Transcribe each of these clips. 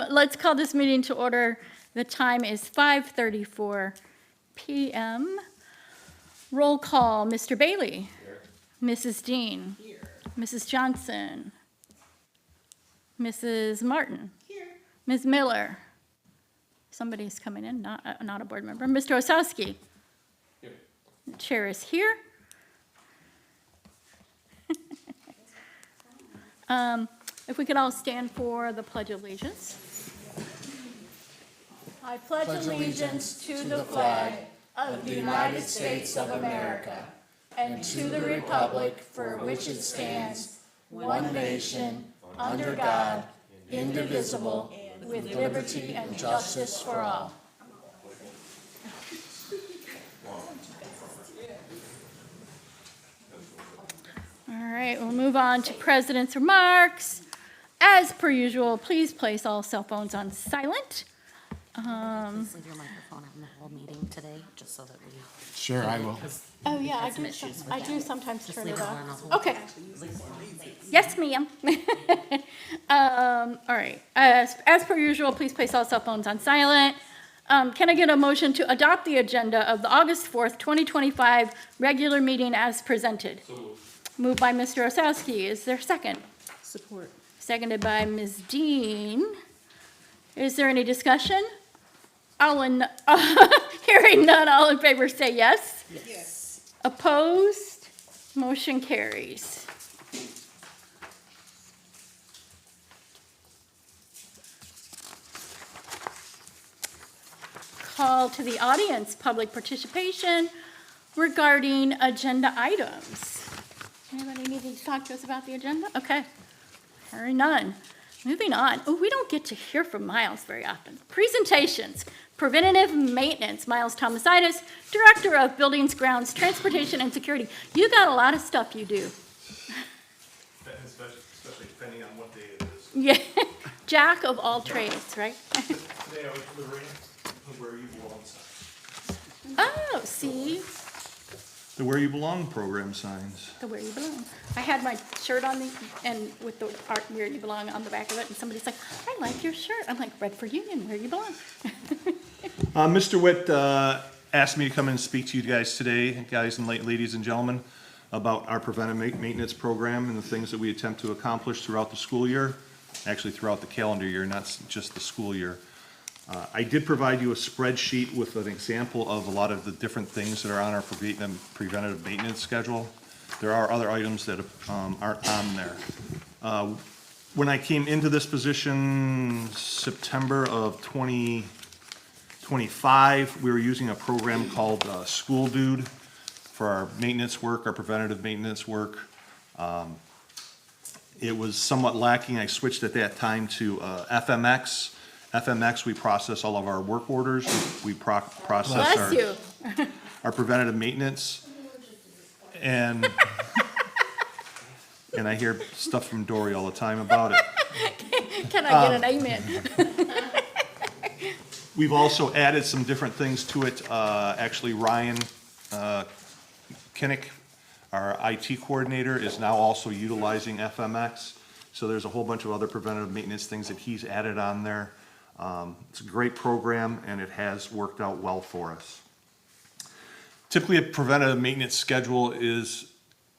Let's call this meeting to order. The time is 5:34 p.m. Roll call, Mr. Bailey. Here. Mrs. Dean. Here. Mrs. Johnson. Mrs. Martin. Here. Ms. Miller. Somebody's coming in, not a board member. Mr. Osowski. Here. The chair is here. If we could all stand for the Pledge of Allegiance. I pledge allegiance to the flag of the United States of America and to the republic for which it stands, one nation, under God, indivisible, with liberty and justice for all. All right, we'll move on to President's remarks. As per usual, please place all cell phones on silent. Please leave your microphone on the whole meeting today, just so that we. Sure, I will. Oh, yeah, had some issues with I that. do sometimes Just turn leave it it off. on the whole. Okay. Yes, ma'am. All right. As per usual, please place all cell phones on silent. Can I get a motion to adopt the agenda of the August 4th, 2025 regular meeting as presented? Moved by Mr. Osowski. Is there a second? Support. Seconded by Ms. Dean. Is there any discussion? Hearing none, all in favor say yes. Yes. Opposed? Motion carries. Call to the audience, public participation regarding agenda items. Anybody needing to talk to us about the agenda? Okay. Hearing none. Moving on. Oh, we don't get to hear from Miles very often. Presentations. Preventative Maintenance. Miles Thomasaitis, Director of Buildings, Grounds, Transportation, and Security. You got a lot of stuff you do. Especially depending on what day it is. Yeah. Jack of all trades, right? Today I was delivering Where You Belong signs. Oh, see? The Where You Belong program signs. The Where You Belong. I had my shirt on and with the art Where You Belong on the back of it, and somebody's like, I like your shirt. I'm like, Redford Union, Where You Belong. Mr. Witt asked me to come and speak to you guys today, guys and ladies and gentlemen, about our preventive maintenance program and the things that we attempt to accomplish throughout the school year, actually throughout the calendar year, not just the school year. I did provide you a spreadsheet with an example of a lot of the different things that are on our preventative maintenance schedule. There are other items that aren't on there. When I came into this position September of 2025, we were using a program called School Dude for our maintenance work, our preventative maintenance work. It was somewhat lacking. I switched at that time to FMX. FMX, we process all of our work orders. We process Bless you. our preventative maintenance. And I hear stuff from Dory all the time about it. Can I get an amen? We've also added some different things to it. Actually, Ryan Kinnick, our IT coordinator, is now also utilizing FMX. So there's a whole bunch of other preventative maintenance things that he's added on there. It's a great program, and it has worked out well for us. Typically, a preventative maintenance schedule is,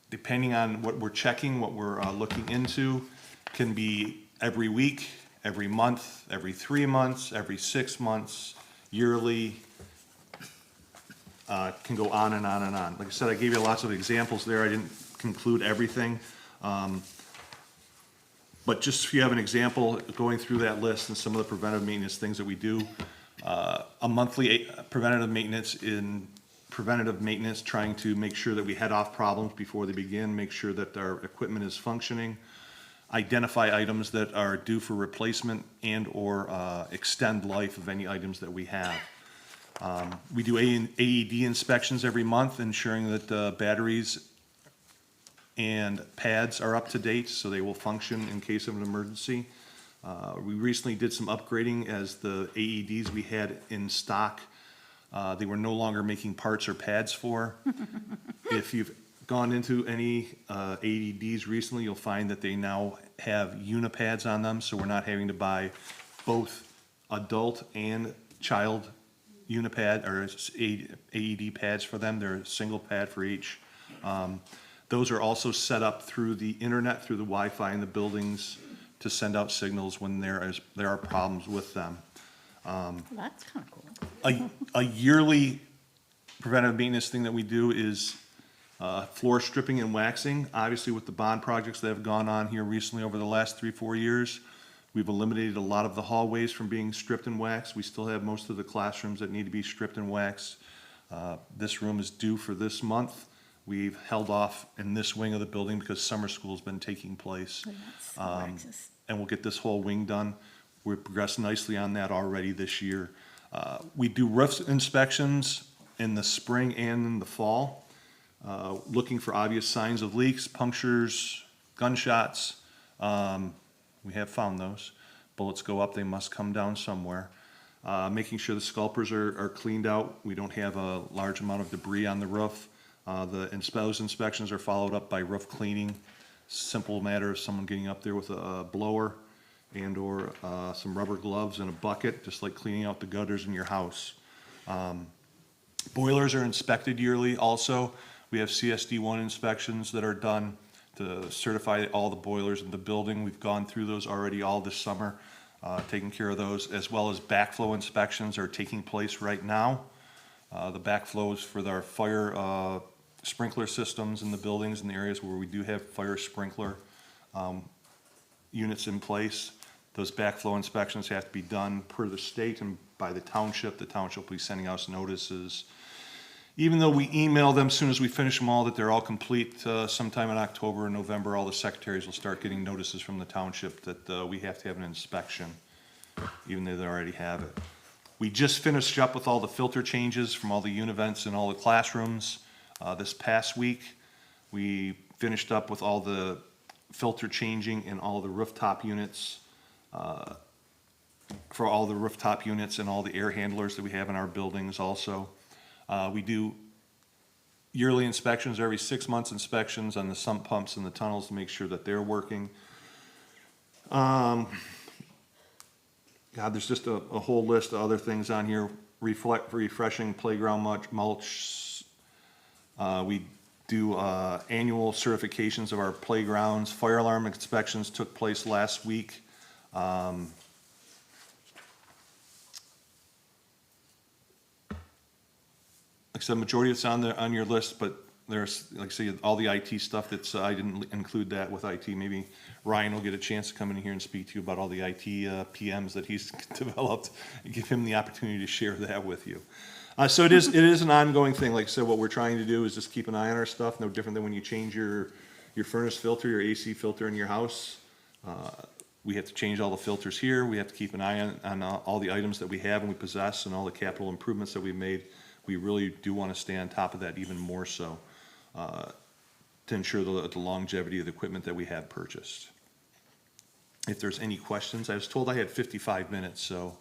depending on what we're checking, what we're looking into, can be every week, every month, every 3 months, every 6 months, yearly, can go on and on and on. Like I said, I gave you lots of examples there. I didn't conclude everything. But just if you have an example, going through that list and some of the preventive maintenance things that we do, a monthly preventative maintenance, trying to make sure that we head off problems before they begin, make sure that our equipment is functioning, identify items that are due for replacement and or extend life of any items that we have. We do AED inspections every month, ensuring that batteries and pads are up to date, so they will function in case of an emergency. We recently did some upgrading as the AEDs we had in stock, they were no longer making parts or pads for. If you've gone into any AEDs recently, you'll find that they now have unipads on them, so we're not having to buy both adult and child unipad or AED pads for them. They're a single pad for each. Those are also set up through the internet, through the Wi-Fi in the buildings to send out signals when there are problems with them. Well, that's kind of cool. A yearly preventive maintenance thing that we do is floor stripping and waxing. Obviously, with the bond projects that have gone on here recently over the last 3-4 years, we've eliminated a lot of the hallways from being stripped and waxed. We still have most of the classrooms that need to be stripped and waxed. This room is due for this month. We've held off in this wing of the building because summer school's been taking place. And that's the waxes. And we'll get this whole wing done. We're progressing nicely on that already this year. We do roof inspections in the spring and in the fall, looking for obvious signs of leaks, punctures, gunshots. We have found those. Bullets go up, they must come down somewhere. Making sure the scalpers are cleaned out. We don't have a large amount of debris on the roof. Those inspections are followed up by roof cleaning. Simple matter of someone getting up there with a blower and/or some rubber gloves and a bucket, just like cleaning out the gutters in your house. Boilers are inspected yearly also. We have CSD1 inspections that are done to certify all the boilers in the building. We've gone through those already all this summer, taking care of those, as well as backflow inspections are taking place right now. The backflows for our fire sprinkler systems in the buildings and the areas where we do have fire sprinkler units in place. Those backflow inspections have to be done per the state and by the township. The township will be sending us notices. Even though we email them as soon as we finish them all, that they're all complete sometime in October or November, all the secretaries will start getting notices from the township that we have to have an inspection, even though they already have it. We just finished up with all the filter changes from all the univents in all the classrooms. This past week, we finished up with all the filter changing in all the rooftop units, for all the rooftop units and all the air handlers that we have in our buildings also. We do yearly inspections, every 6 months inspections on the sump pumps and the tunnels to make sure that they're working. God, there's just a whole list of other things on here. Refreshing playground mulch. We do annual certifications of our playgrounds. Fire alarm inspections took place last week. Like I said, majority of it's on your list, but there's, like I say, all the IT stuff that's, I didn't include that with IT. Maybe Ryan will get a chance to come in here and speak to you about all the IT PMs that he's developed and give him the opportunity to share that with you. So it is an ongoing thing. Like I said, what we're trying to do is just keep an eye on our stuff, no different than when you change your furnace filter, your AC filter in your house. We have to change all the filters here. We have to keep an eye on all the items that we have and we possess and all the capital improvements that we've made. We really do want to stay on top of that even more so to ensure the longevity of the equipment that we have purchased. If there's any questions, I was told I had 55 minutes, so.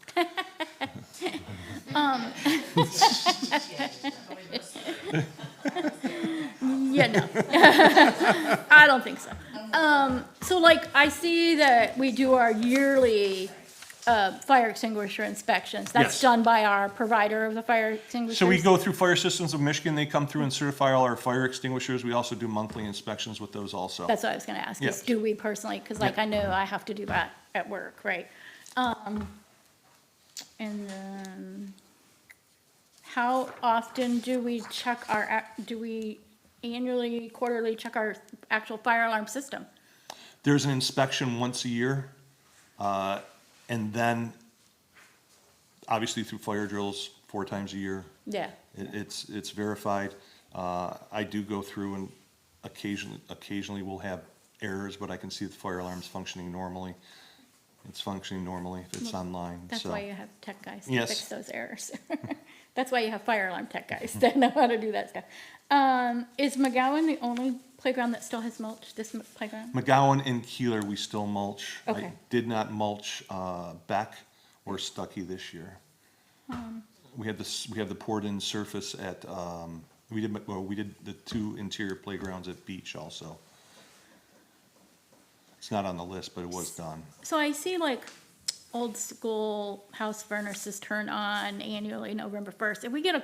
Yeah, no. I don't think so. So like, I see that we do our yearly fire extinguisher inspections. That's Yes. done by our provider of the fire extinguishers. So we go through Fire Systems of Michigan. They come through and certify all our fire extinguishers. We also do monthly inspections with those also. That's what I was gonna ask, is Yeah. do we personally, because like Yeah. I know I have to do that at work, right? And then, how often do we check do we annually, quarterly check our actual fire alarm system? There's an inspection once a year, and then obviously through fire drills 4 times a year. Yeah, It's verified. I do go through and occasionally we'll have errors, but I can see the fire alarm's functioning normally. It's functioning normally if it's online, that's so. why you have tech guys to Yes. fix those errors. That's why you have fire alarm tech guys that know how to do that stuff. Is McGowan the only playground that still has mulch, this playground? McGowan and Keeler, we still mulch. I Okay. did not mulch Beck or Stuckey this year. We have the poured-in surface at, we did the 2 interior playgrounds at Beach also. It's not on the list, but it was done. So I see like old school house furnaces turn on annually November 1st. If we get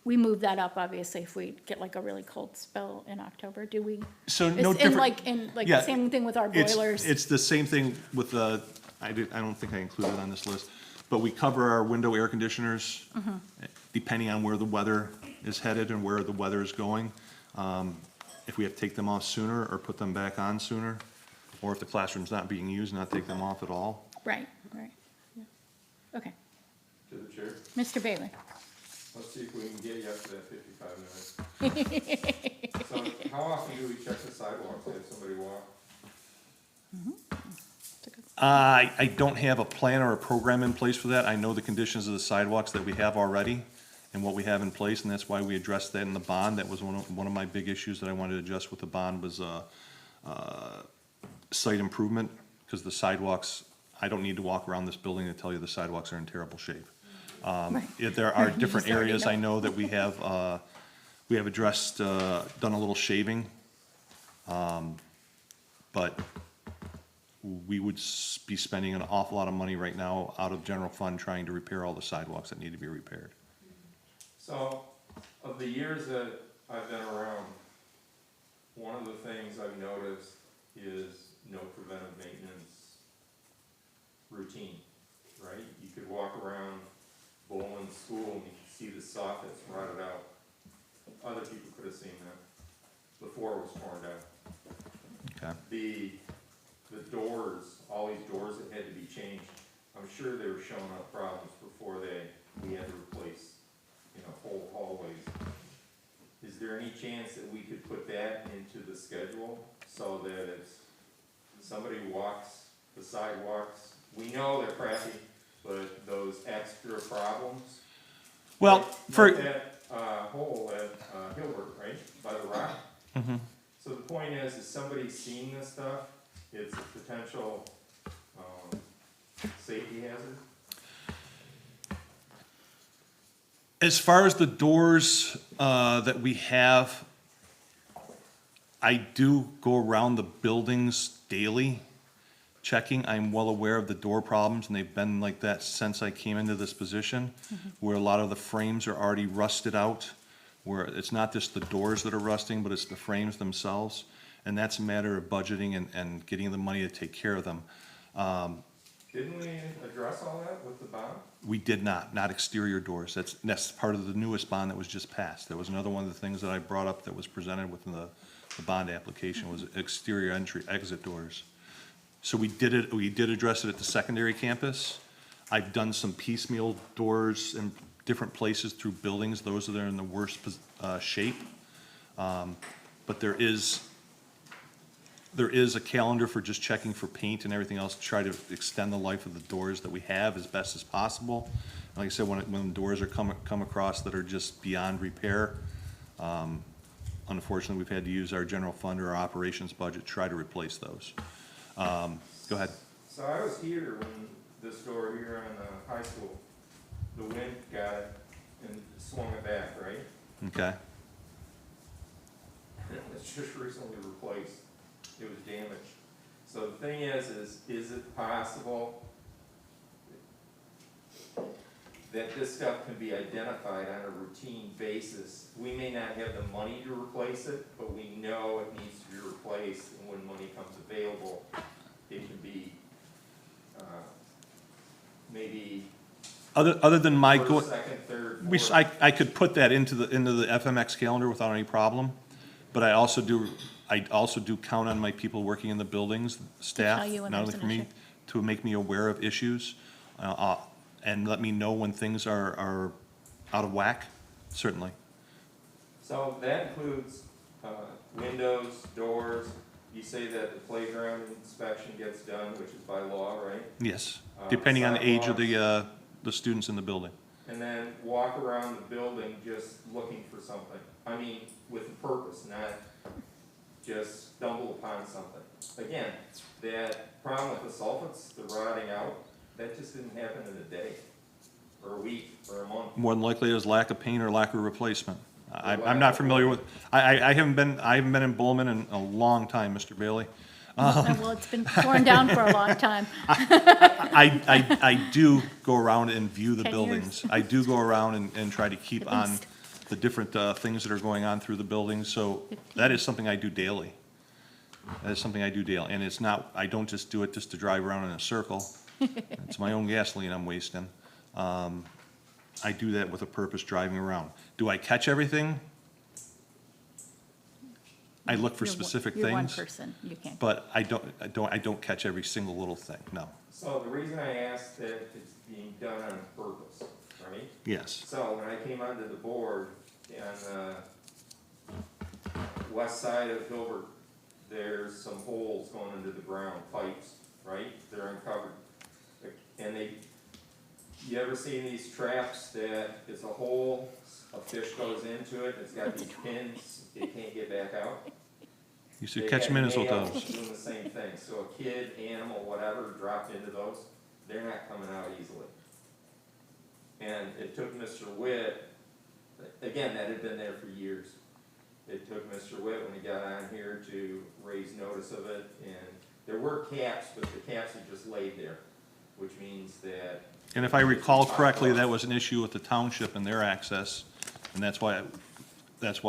we move that up, obviously, if we get like a really cold spell in October, do we? So no And different. like Yeah, the same thing with our It's- boilers. It's the same thing with the, I don't think I included it on this list, but we cover our window air conditioners depending on where the weather is headed and where the weather is going. If we have to take them off sooner or put them back on sooner, or if the classroom's not being used, not take them off at all. Right. Yeah. Okay. To the chair, Mr. Bailey? let's see if we can get you up to that 55 minutes. So how often do we check the sidewalks if somebody walks? I don't have a plan or a program in place for that. I know the conditions of the sidewalks that we have already and what we have in place, and that's why we addressed that in the bond. That was one of my big issues that I wanted to adjust with the bond was site improvement, because the sidewalks, I don't need to walk around this building to tell you the sidewalks are in terrible shape. There are Right, you different just already areas know. I know that we have addressed, done a little shaving. But we would be spending an awful lot of money right now out of general fund trying to repair all the sidewalks that need to be repaired. So, of the years that I've been around, one of the things I've noticed is no preventive maintenance routine, right? You could walk around Bowman School and you could see the soffits rotted out. Other people could have seen that before it was torn down. Okay. The doors, all these doors that had to be changed, I'm sure they were showing up problems before we had to replace, whole hallways. Is there any chance that we could put that into the schedule so that if somebody walks the sidewalks, we know they're crappy, but those extra problems? Well, like that, hole at, Hilbert, right, by the rock? Mhm. So the point is somebody seeing this stuff, it's a potential, safety hazard? As far as the doors that we have, I do go around the buildings daily checking. I'm well aware of the door problems, and they've been like that since I came into this position, where a lot of the frames are already rusted out, where it's not just the doors that are rusting, but it's the frames themselves. And that's a matter of budgeting and getting the money to take care of them. Didn't we address all that with the bond? We did not exterior doors. That's part of the newest bond that was just passed. That was another one of the things that I brought up that was presented within the bond application, was exterior entry, exit doors. So we did address it at the secondary campus. I've done some piecemeal doors in different places through buildings, those that are in the worst shape. But there is a calendar for just checking for paint and everything else to try to extend the life of the doors that we have as best as possible. And like I said, when doors are come across that are just beyond repair, unfortunately, we've had to use our general fund or our operations budget to try to replace those. Go ahead. So I was here when this door here on high school, the wind got it and swung it back, right? Okay. And it's just recently replaced. It was damaged. So the thing is it possible that this stuff can be identified on a routine basis? We may not have the money to replace it, but we know it needs to be replaced, and when money comes available, it can be, maybe Other than my first, going, second, third, we, fourth. I could put that into the FMX calendar without any problem. But I also do count on my people working in the buildings, staff, tell you when not only there's for an me, issue. to make me aware of issues, and let me know when things are out of whack, certainly. So that includes, windows, doors. You say that the playground inspection gets done, which is by law, right? Yes, depending on the age of sidewalks. the students in the building. And then walk around the building just looking for something. I mean, with a purpose, not just stumble upon something. Again, that problem with the sulfates, the rotting out, that just didn't happen in a day, or a week, or a month. More than likely, there's lack of paint or lack of replacement. I'm lack not of familiar with, I haven't been in Bowman in a long time, Mr. Bailey. Well, it's been torn down for a long time. I do go around and view the 10 buildings. years. I do go around and try to keep At on least. the different things that are going on through the buildings, so that is something I do daily. That is something I do daily, and it's not, I don't just do it just to drive around in a circle. It's my own gasoline I'm wasting. I do that with a purpose, driving around. Do I catch everything? I look for You're one- specific You're one things, person, you can't. but I don't catch every single little thing, no. So the reason I asked that it's being done on purpose, right? Yes, So when I came onto the board on the west side of Hilbert, there's some holes going into the ground, pipes, right? They're uncovered. And you ever seen these traps that it's a hole, a fish goes into it, it's got these pins, it can't get back out? you should They catch got them in as well, nails those. doing the same thing, so a kid, animal, whatever, dropped into those, they're not coming out easily. And it took Mr. Witt, again, that had been there for years. It took Mr. Witt when he got on here to raise notice of it, and there were caps, but the caps had just laid there, which means that. And if I recall correctly, that was an issue with the township and their access, and that's why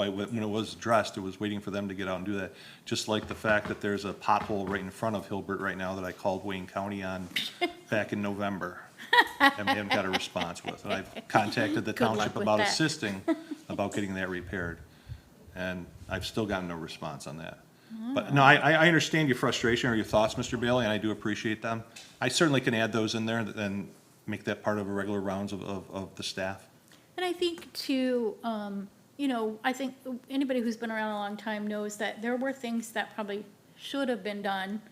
when it was addressed, it was waiting for them to get out and do that. Just like the fact that there's a pothole right in front of Hilbert right now that I called Wayne County on back in November, and we haven't got a response with. And I've contacted the Good luck township with about that. assisting, about getting that repaired, and I've still gotten no response on that. But no, I understand your frustration or your thoughts, Mr. Bailey, and I do appreciate them. I certainly can add those in there and make that part of a regular rounds of the staff. And I think too, you know, I think anybody who's been around a long time knows that there were things that probably should have been done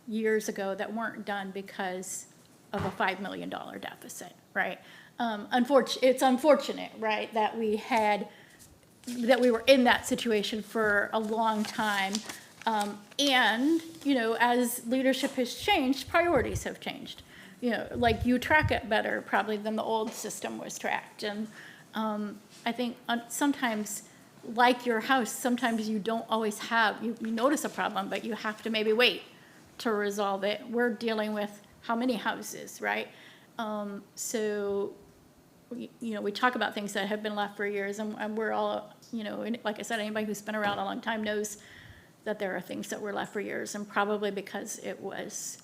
years ago that weren't done because of a $5 million deficit, right? It's unfortunate, right, that we were in that situation for a long time. And, you know, as leadership has changed, priorities have changed. You know, like you track it better probably than the old system was tracked. And I think sometimes, like your house, sometimes you don't always have, you notice a problem, but you have to maybe wait to resolve it. We're dealing with how many houses, right? So, you know, we talk about things that have been left for years, and we're all, you know, like I said, anybody who's been around a long time knows that there are things that were left for years, and probably because it was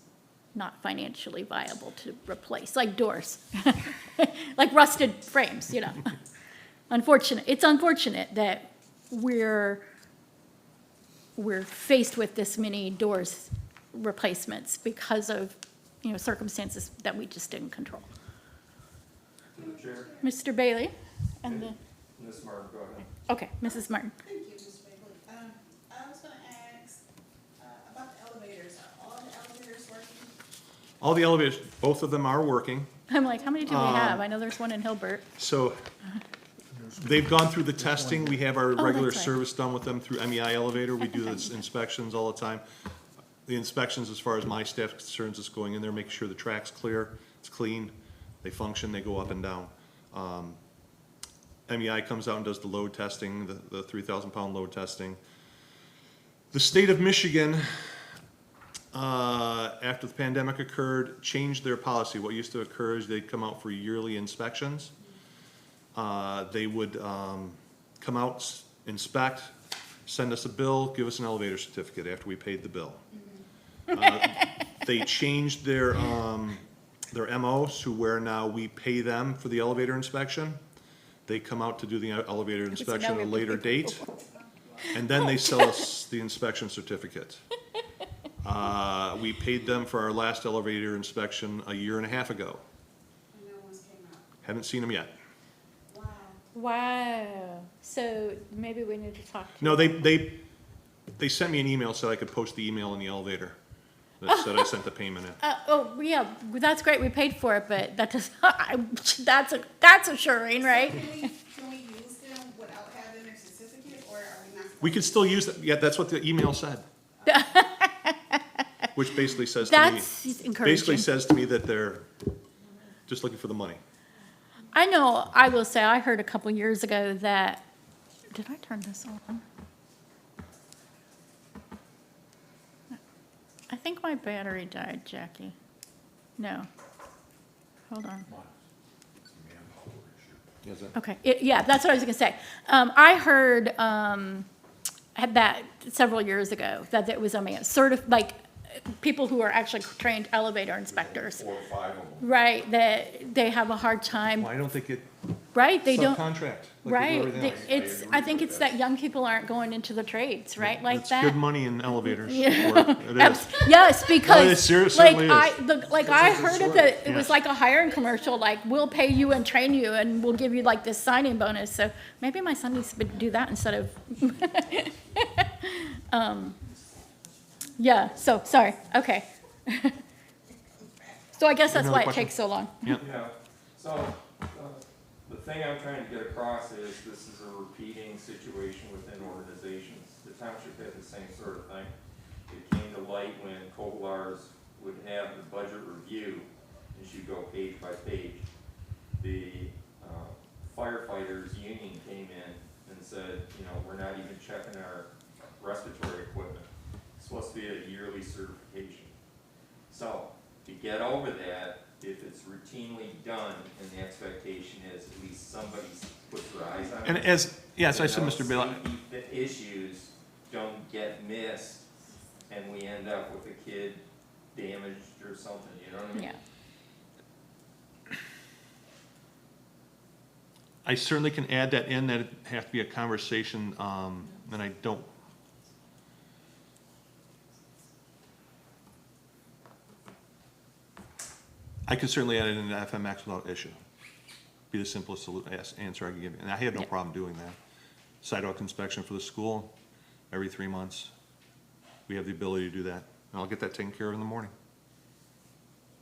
not financially viable to replace, like doors, like rusted frames, you know. It's unfortunate that we're faced with this many doors replacements because of, you know, circumstances that we just didn't control. To the chair, Mr. Bailey, and then, Ms. Martin, go ahead. okay, Mrs. Martin. Thank you, Mr. Bailey. I was gonna ask, about the elevators. Are all the elevators working? All the elevators, both of them are working. I'm like, how many do we have? I know there's one in Hilbert. So they've gone through the testing. We have our regular that's right. service done with them through MEI Elevator. We do the inspections all the time. The inspections, as far as my staff is concerned, is going in there, making sure the track's clear, it's clean, they function, they go up and down. MEI comes out and does the load testing, the 3,000-pound load testing. The state of Michigan, after the pandemic occurred, changed their policy. What used to occur is they'd come out for yearly inspections. They would come out, inspect, send us a bill, give us an elevator certificate after we paid the bill. They changed their MO to where now we pay them for the elevator inspection. They come out to do the elevator inspection at a later date, and then they sell us the inspection certificate. We paid them for our last elevator inspection a year and a half ago. And no one's came out. Haven't seen them yet. Wow. Wow. So maybe we need to talk to. No, they sent me an email so I could post the email in the elevator that said I sent the payment in. Oh, yeah, that's great, we paid for it, but that does, that's assuring, right? Can we use them without having their certificate, or are we not? We could still use that, yeah, that's what the email said. Which basically says to me, That's basically encouraging. says to me that they're just looking for the money. I know, I will say, I heard a couple years ago that, did I turn this on? think my battery died, Jackie. No. Hold on. Okay, yeah, that's what I was gonna say. I heard, had that several years ago, that it was, like, people who are actually trained elevator inspectors, 4 or 5 of them. right, that they have a hard time, Well, I don't think it, right, they don't, subcontract, like we do right, everything else. it's, I think it's that young people aren't going into the trades, right, like It's that. good money in elevators. Yeah. work. It is. Yes, because, certainly like, is. I heard it, that it was Yes. like a hiring commercial, like, we'll pay you and train you, and we'll give you like this signing bonus, so maybe my son needs to do that instead of, yeah, so, sorry, okay. So I guess that's Another why it question? takes so long. Yeah. Yeah, so, the thing I'm trying to get across is this is a repeating situation within organizations. The township had the same sort of thing. It came to light when Kovalars would have the budget review, and she'd go page by page. The firefighters union came in and said, we're not even checking our respiratory equipment. It's supposed to be a yearly certification. So, to get over that, if it's routinely done, and the expectation is at least somebody puts their eyes on it. And as I said, Mr. Bill, The issues don't get missed, and we end up with a kid damaged or something, you know what I mean? Yeah, I certainly can add that in, that it have to be a conversation, and I don't. I can certainly add it in the FMX without issue. Be the simplest answer I can give you, and I have no Yeah. problem doing that. Sidewalk inspection for the school, every 3 months. We have the ability to do that, and I'll get that taken care of in the morning.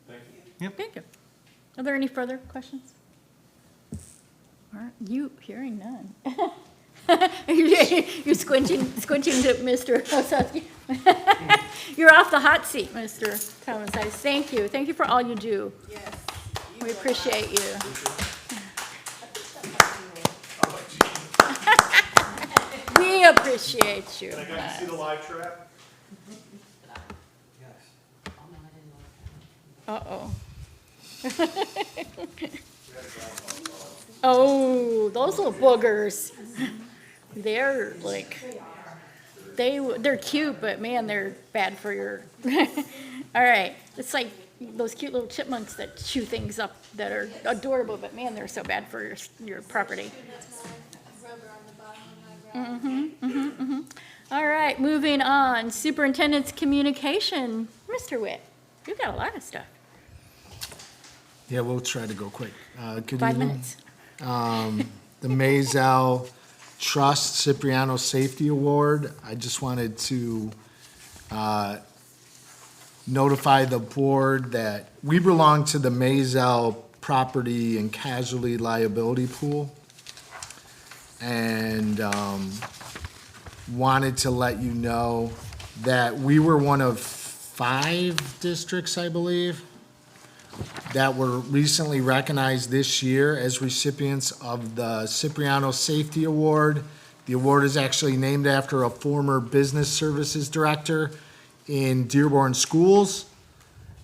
Thank you. thank you. Are there any further questions? Aren't you hearing none? You're squinting to Mr. Osowski. You're off the hot seat, Mr. Thomas. Thank you. Thank you for all you do. Yes. We appreciate you. We appreciate you. the live trap? Uh-oh. Oh, those little boogers. They're like, they're cute, but man, they're bad for your, all right. It's like those cute little chipmunks that chew things up that are adorable, but man, they're so bad for your property. All right, moving on. Superintendent's communication. Mr. Witt, you've got a lot of stuff. Yeah, we'll try to go quick. Good 5 evening. minutes. The Maisel Trust Cipriano Safety Award. I just wanted to notify the board that we belong to the Maisel Property and Casualty Liability Pool. And wanted to let you know that we were one of 5 districts, I believe, that were recently recognized this year as recipients of the Cipriano Safety Award. The award is actually named after a former business services director in Dearborn Schools,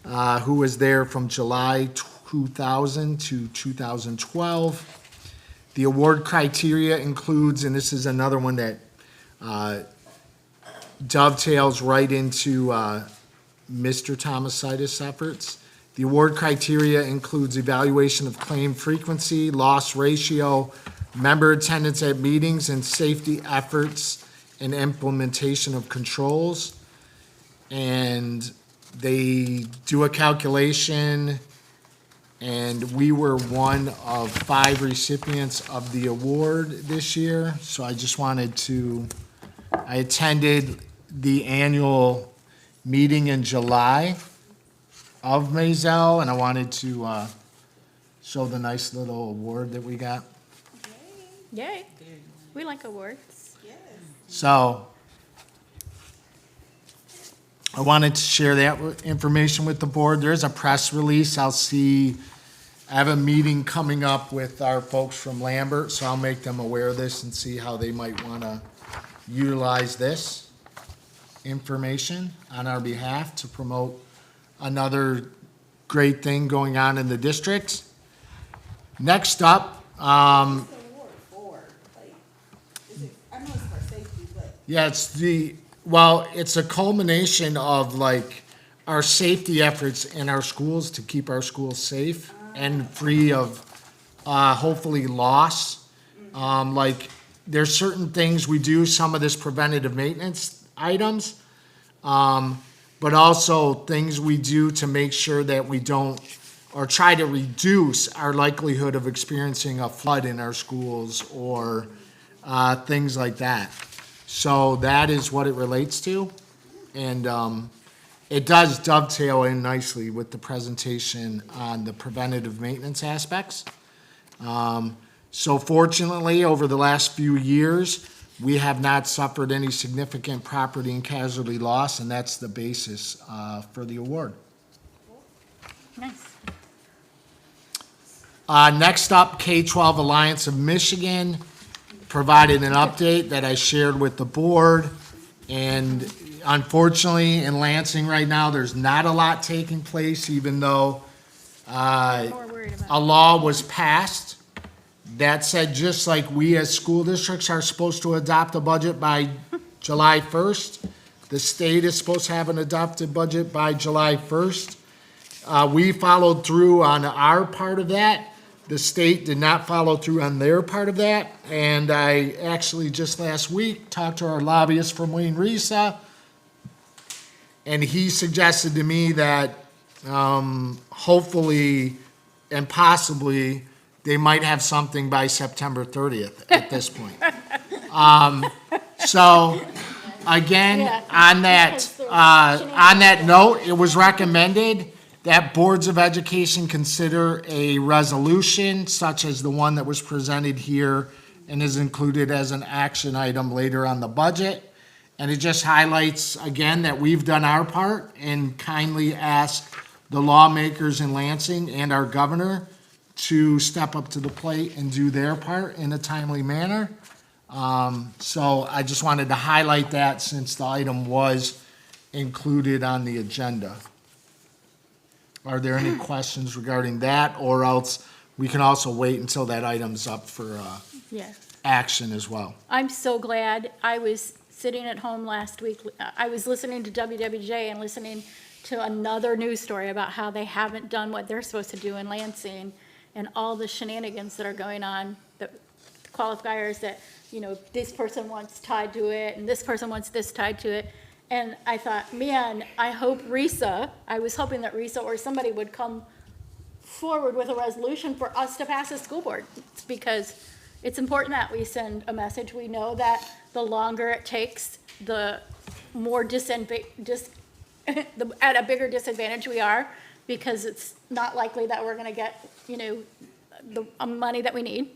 who was there from July 2000 to 2012. The award criteria includes, and this is another one that dovetails right into Mr. Tomasitis' efforts. The award criteria includes evaluation of claim frequency, loss ratio, member attendance at meetings, and safety efforts and implementation of controls. And they do a calculation, and we were one of 5 recipients of the award this year. So I just wanted to, I attended the annual meeting in July of Maisel, and I wanted to show the nice little award that we got. Yay. We like awards. Yes. So I wanted to share that information with the board. There is a press release. I have a meeting coming up with our folks from Lambert, so I'll make them aware of this and see how they might want to utilize this. information on our behalf to promote another great thing going on in the district. Next up, What's the award for? Like, is it, I know it's for safety, but yeah, it's a culmination of like our safety efforts in our schools to keep our schools safe and free of, hopefully loss. Like, there's certain things we do, some of this preventative maintenance items, but also things we do to make sure that we don't, or try to reduce our likelihood of experiencing a flood in our schools or, things like that. So that is what it relates to. And, it does dovetail in nicely with the presentation on the preventative maintenance aspects. So fortunately, over the last few years, we have not suffered any significant property and casualty loss, and that's the basis for the award. Nice. Next up, K-12 Alliance of Michigan provided an update that I shared with the board. And unfortunately, in Lansing right now, there's not a lot taking place, even though More worried about. a law was passed. That said, just like we as school districts are supposed to adopt a budget by July 1st, the state is supposed to have an adopted budget by July 1st. We followed through on our part of that. The state did not follow through on their part of that. And I actually just last week talked to our lobbyist from Wayne Risa, and he suggested to me that hopefully and possibly they might have something by September 30th at this point. So again, Yeah. on that note, it was recommended that boards of education consider a resolution such as the one that was presented here and is included as an action item later on the budget. And it just highlights, again, that we've done our part and kindly ask the lawmakers in Lansing and our governor to step up to the plate and do their part in a timely manner. So I just wanted to highlight that since the item was included on the agenda. Are there any questions regarding that, or else we can also wait until that item's up for Yeah. action as well? I'm so glad. I was sitting at home last week. I was listening to WWJ and listening to another news story about how they haven't done what they're supposed to do in Lansing and all the shenanigans that are going on, the qualifiers that, you know, this person wants tied to it and this person wants this tied to it. And I thought, man, I hope I was hoping that Risa or somebody would come forward with a resolution for us to pass as school board. It's because it's important that we send a message. We know that the longer it takes, the more at a bigger disadvantage we are, because it's not likely that we're gonna get, you know, the money that we need.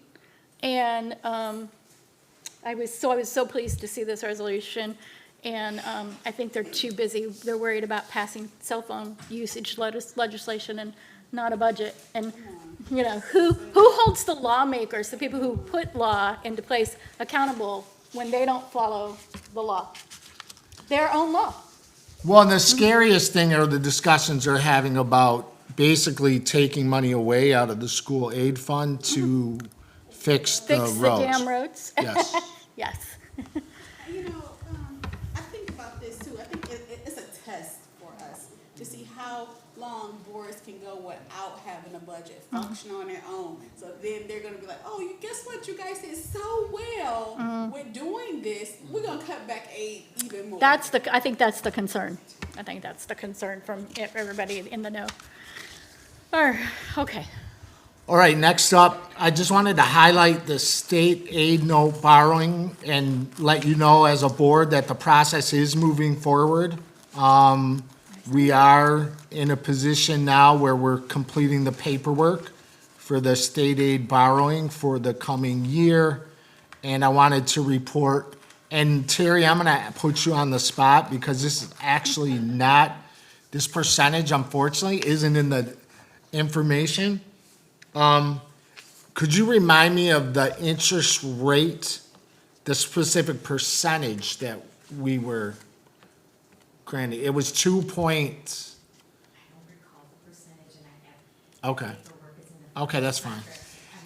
And I was so pleased to see this resolution. And I think they're too busy. They're worried about passing cell phone usage legislation and not a budget. And, you know, who holds the lawmakers, the people who put law into place, accountable when they don't follow the law? Their own law. Well, and the scariest thing are the discussions they're having about basically taking money away out of the school aid fund to fix the roads. Fix the damn roads. Yes. Yes. you know, I think about this too. I think it's a test for us to see how long boards can go without having a budget, function on their own. So then they're gonna be like, oh, you guess what? You guys did so well with doing this. We're gonna cut back aid even more. I think that's the concern. I think that's the concern from everybody in the know. Okay. All right, next up, I just wanted to highlight the state aid note borrowing and let you know as a board that the process is moving forward. We are in a position now where we're completing the paperwork for the state aid borrowing for the coming year. And I wanted to report, and Terry, I'm gonna put you on the spot because this is actually not, this percentage unfortunately isn't in the information. Could you remind me of the interest rate, the specific percentage that we were granted, it was 2 point, I don't recall the percentage, and I have okay, paperwork is in the. okay, that's fine.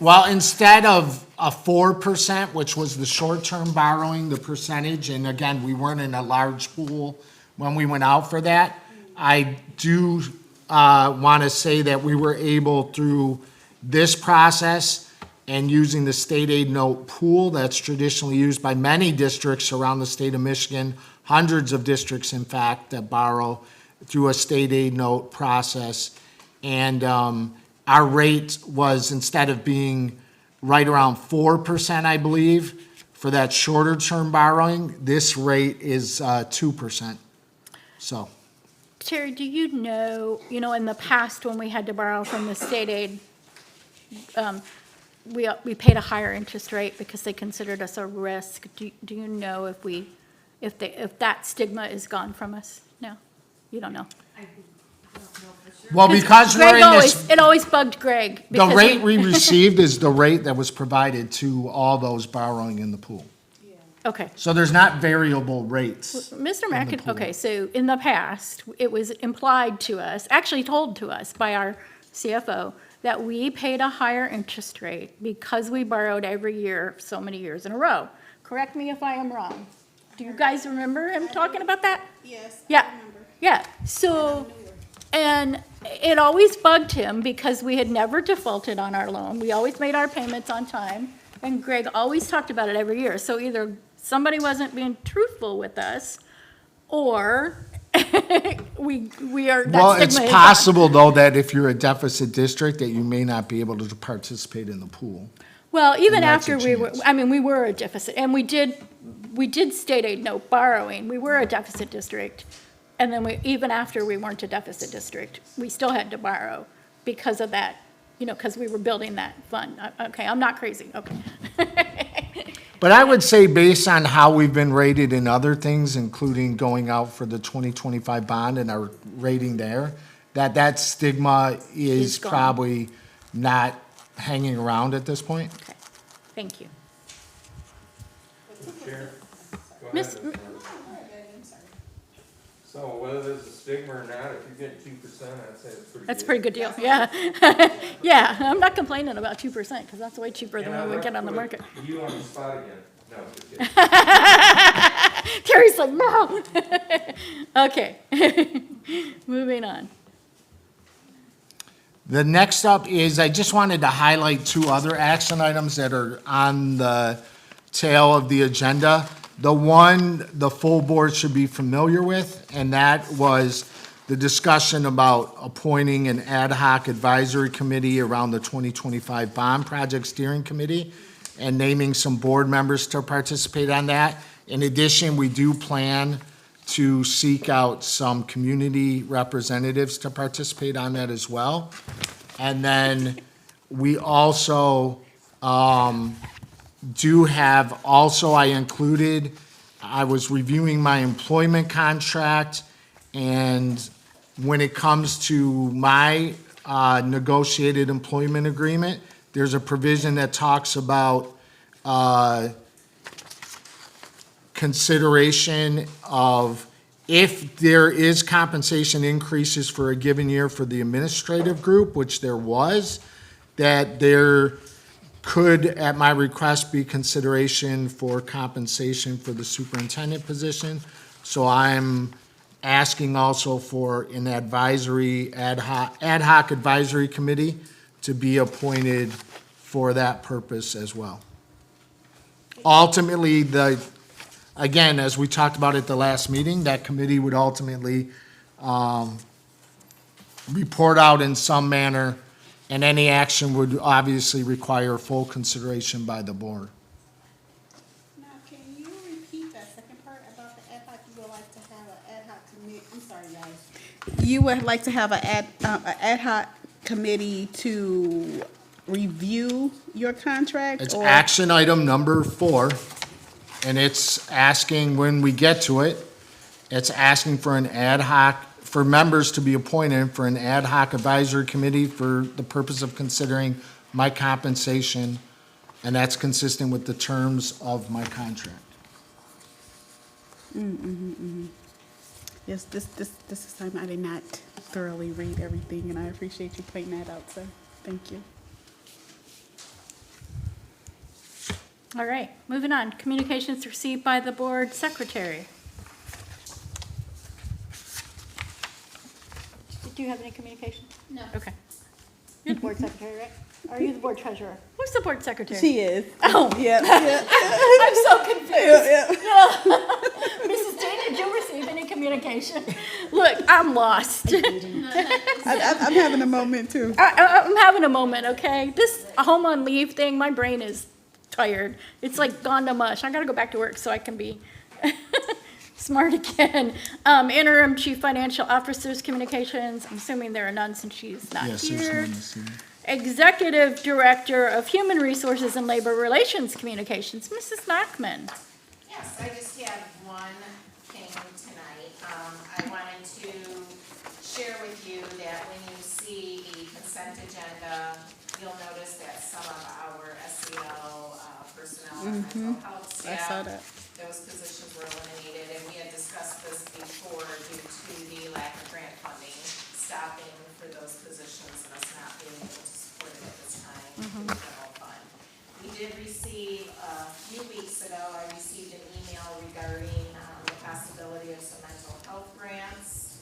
Well, instead of a 4%, which was the short-term borrowing, the percentage, and again, we weren't in a large pool when we went out for that, I do want to say that we were able, through this process and using the state aid note pool that's traditionally used by many districts around the state of Michigan, hundreds of districts, in fact, that borrow through a state aid note process. And our rate was, instead of being right around 4%, I believe, for that shorter term borrowing, this rate is 2%. So, Terry, do you know, in the past when we had to borrow from the state aid, we paid a higher interest rate because they considered us a risk. Do you know if that stigma is gone from us? No, you don't know. I don't know for sure. well, because we're Greg in this, it always bugged Greg. the because rate we received is the rate that was provided to all those borrowing in the pool. Okay. So there's not variable rates. Mr. Mackin, okay, so in the past, it was implied to us, actually told to us by our CFO, that we paid a higher interest rate because we borrowed every year, so many years in a row. Correct me if I am wrong. Do you guys remember him talking about that? Yes, I Yeah, remember. yeah, so, and it always bugged him because we had never defaulted on our loan. We always made our payments on time, and Greg always talked about it every year. So either somebody wasn't being truthful with us, or we are, Well, that it's stigma is possible, though, that if you're a deficit district, that you may not be able to participate in the pool. Well, even And that's a after we were, chance. I mean, we were a deficit, and we did state aid note borrowing. We were a deficit district. And then even after we weren't a deficit district, we still had to borrow because of that, because we were building that fund. Okay, I'm not crazy, okay. But I would say, based on how we've been rated in other things, including going out for the 2025 bond and our rating there, that stigma is Is gone. probably not hanging around at this point. Okay, thank you. Sharon, go ahead. Miss- So whether there's a stigma or not, if you're getting 2%, I'd say it's pretty good. That's a pretty good deal, yeah. Yeah, I'm not complaining about 2%, because that's way cheaper than And what we I'd get on the like to market. put you on the spot again. No, just kidding. Terry's like, no. Okay, moving on. The next up is, I just wanted to highlight two other action items that are on the tail of the agenda. The one, the full board should be familiar with, and that was the discussion about appointing an ad hoc advisory committee around the 2025 bond project steering committee and naming some board members to participate on that. In addition, we do plan to seek out some community representatives to participate on that as well. And then we also do have, also I included, I was reviewing my employment contract, and when it comes to my negotiated employment agreement, there's a provision that talks about consideration of if there is compensation increases for a given year for the administrative group, which there was, that there could, at my request, be consideration for compensation for the superintendent position. So I'm asking also for an advisory, ad hoc advisory committee to be appointed for that purpose as well. Ultimately, again, as we talked about at the last meeting, that committee would ultimately report out in some manner, and any action would obviously require full consideration by the board. Now, can you repeat that second part about the ad hoc? You would like to have an ad hoc committee, I'm sorry, guys. You would like to have an ad hoc committee to review your contract? It's or- action item number 4, and it's asking, when we get to it, it's asking for an ad hoc, for members to be appointed for an ad hoc advisory committee for the purpose of considering my compensation, and that's consistent with the terms of my contract. Yes, this time I did not thoroughly read everything, and I appreciate you pointing that out, sir. Thank you. All right, moving on. Communications received by the board secretary. Do you have any communication? No. Okay. You're the board secretary, right? Or are you the board treasurer? Who's the board secretary? She is. Oh, Yeah. I'm so confused. Yeah. Mrs. Jane, did you receive any communication? Look, I'm lost. I'm having a moment too. I'm having a moment, okay? This home on leave thing, my brain is tired. It's like gone to mush. I gotta go back to work so I can be smart again. Interim chief financial officer's communications, I'm assuming there are none since she's not Yes, there's here. none this evening. Executive director of human resources and labor relations communications, Mrs. Nachman. Yes, I just have one thing tonight. I wanted to share with you that when you see a consent agenda, you'll notice that some of our SEL personnel and mental health I staff, saw that. those positions were eliminated, and we had discussed this before due to the lack of grant funding, stopping for those positions and us not being able to support it at this time through the general fund. We did receive, a few weeks ago, I received an email regarding the possibility of some mental health grants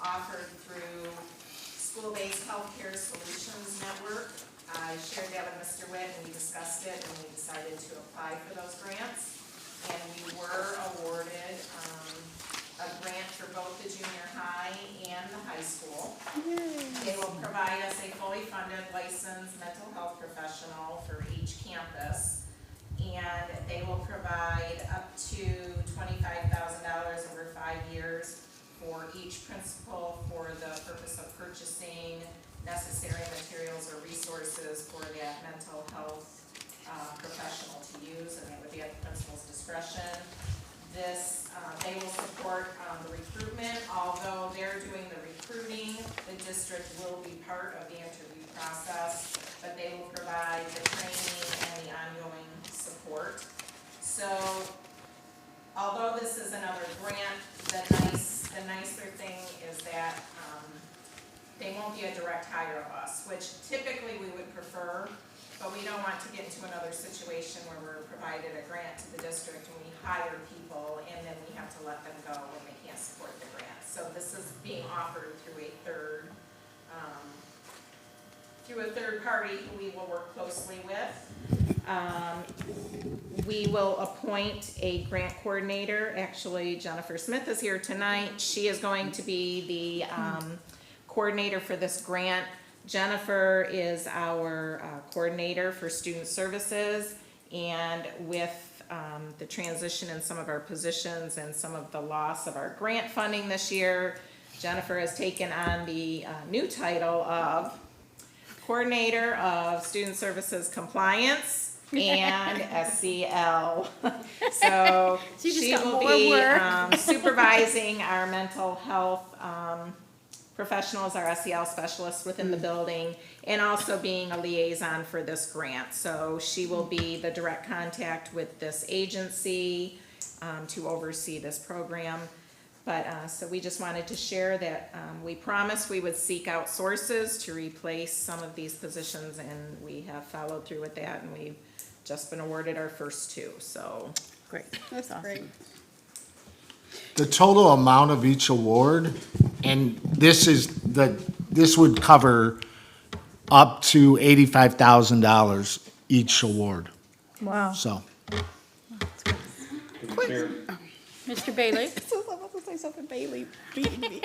offered through School-Based Healthcare Solutions Network. I shared that with Mr. Witt, and we discussed it, and we decided to apply for those grants. And we were awarded a grant for both the junior high and the high school. They will provide us a fully funded licensed mental health professional for each campus. And they will provide up to $25,000 over 5 years for each principal for the purpose of purchasing necessary materials or resources for that mental health professional to use, and that would be at the principal's discretion. This, they will support the recruitment. Although they're doing the recruiting, the district will be part of the interview process, but they will provide the training and the ongoing support. So, although this is another grant, the nicer thing is that they won't be a direct hire of us, which typically we would prefer, but we don't want to get into another situation where we're provided a grant to the district and we hire people and then we have to let them go when they can't support the grant. So this is being offered through a third party who we will work closely with. We will appoint a grant coordinator. Actually, Jennifer Smith is here tonight. She is going to be the coordinator for this grant. Jennifer is our coordinator for student services, and with the transition in some of our positions and some of the loss of our grant funding this year, Jennifer has taken on the new title of Coordinator of Student Services Compliance and SCL. So So you just she got will more be work. supervising our mental health professionals, our SEL specialists within the building, and also being a liaison for this grant. So she will be the direct contact with this agency to oversee this program. But, so we just wanted to share that we promised we would seek out sources to replace some of these positions, and we have followed through with that, and we've just been awarded our first 2, so. Great. That's great. The total amount of each award, and this would cover up to $85,000 each award, Wow. so. Mr. Bailey? So I was about to say something, Bailey beating me.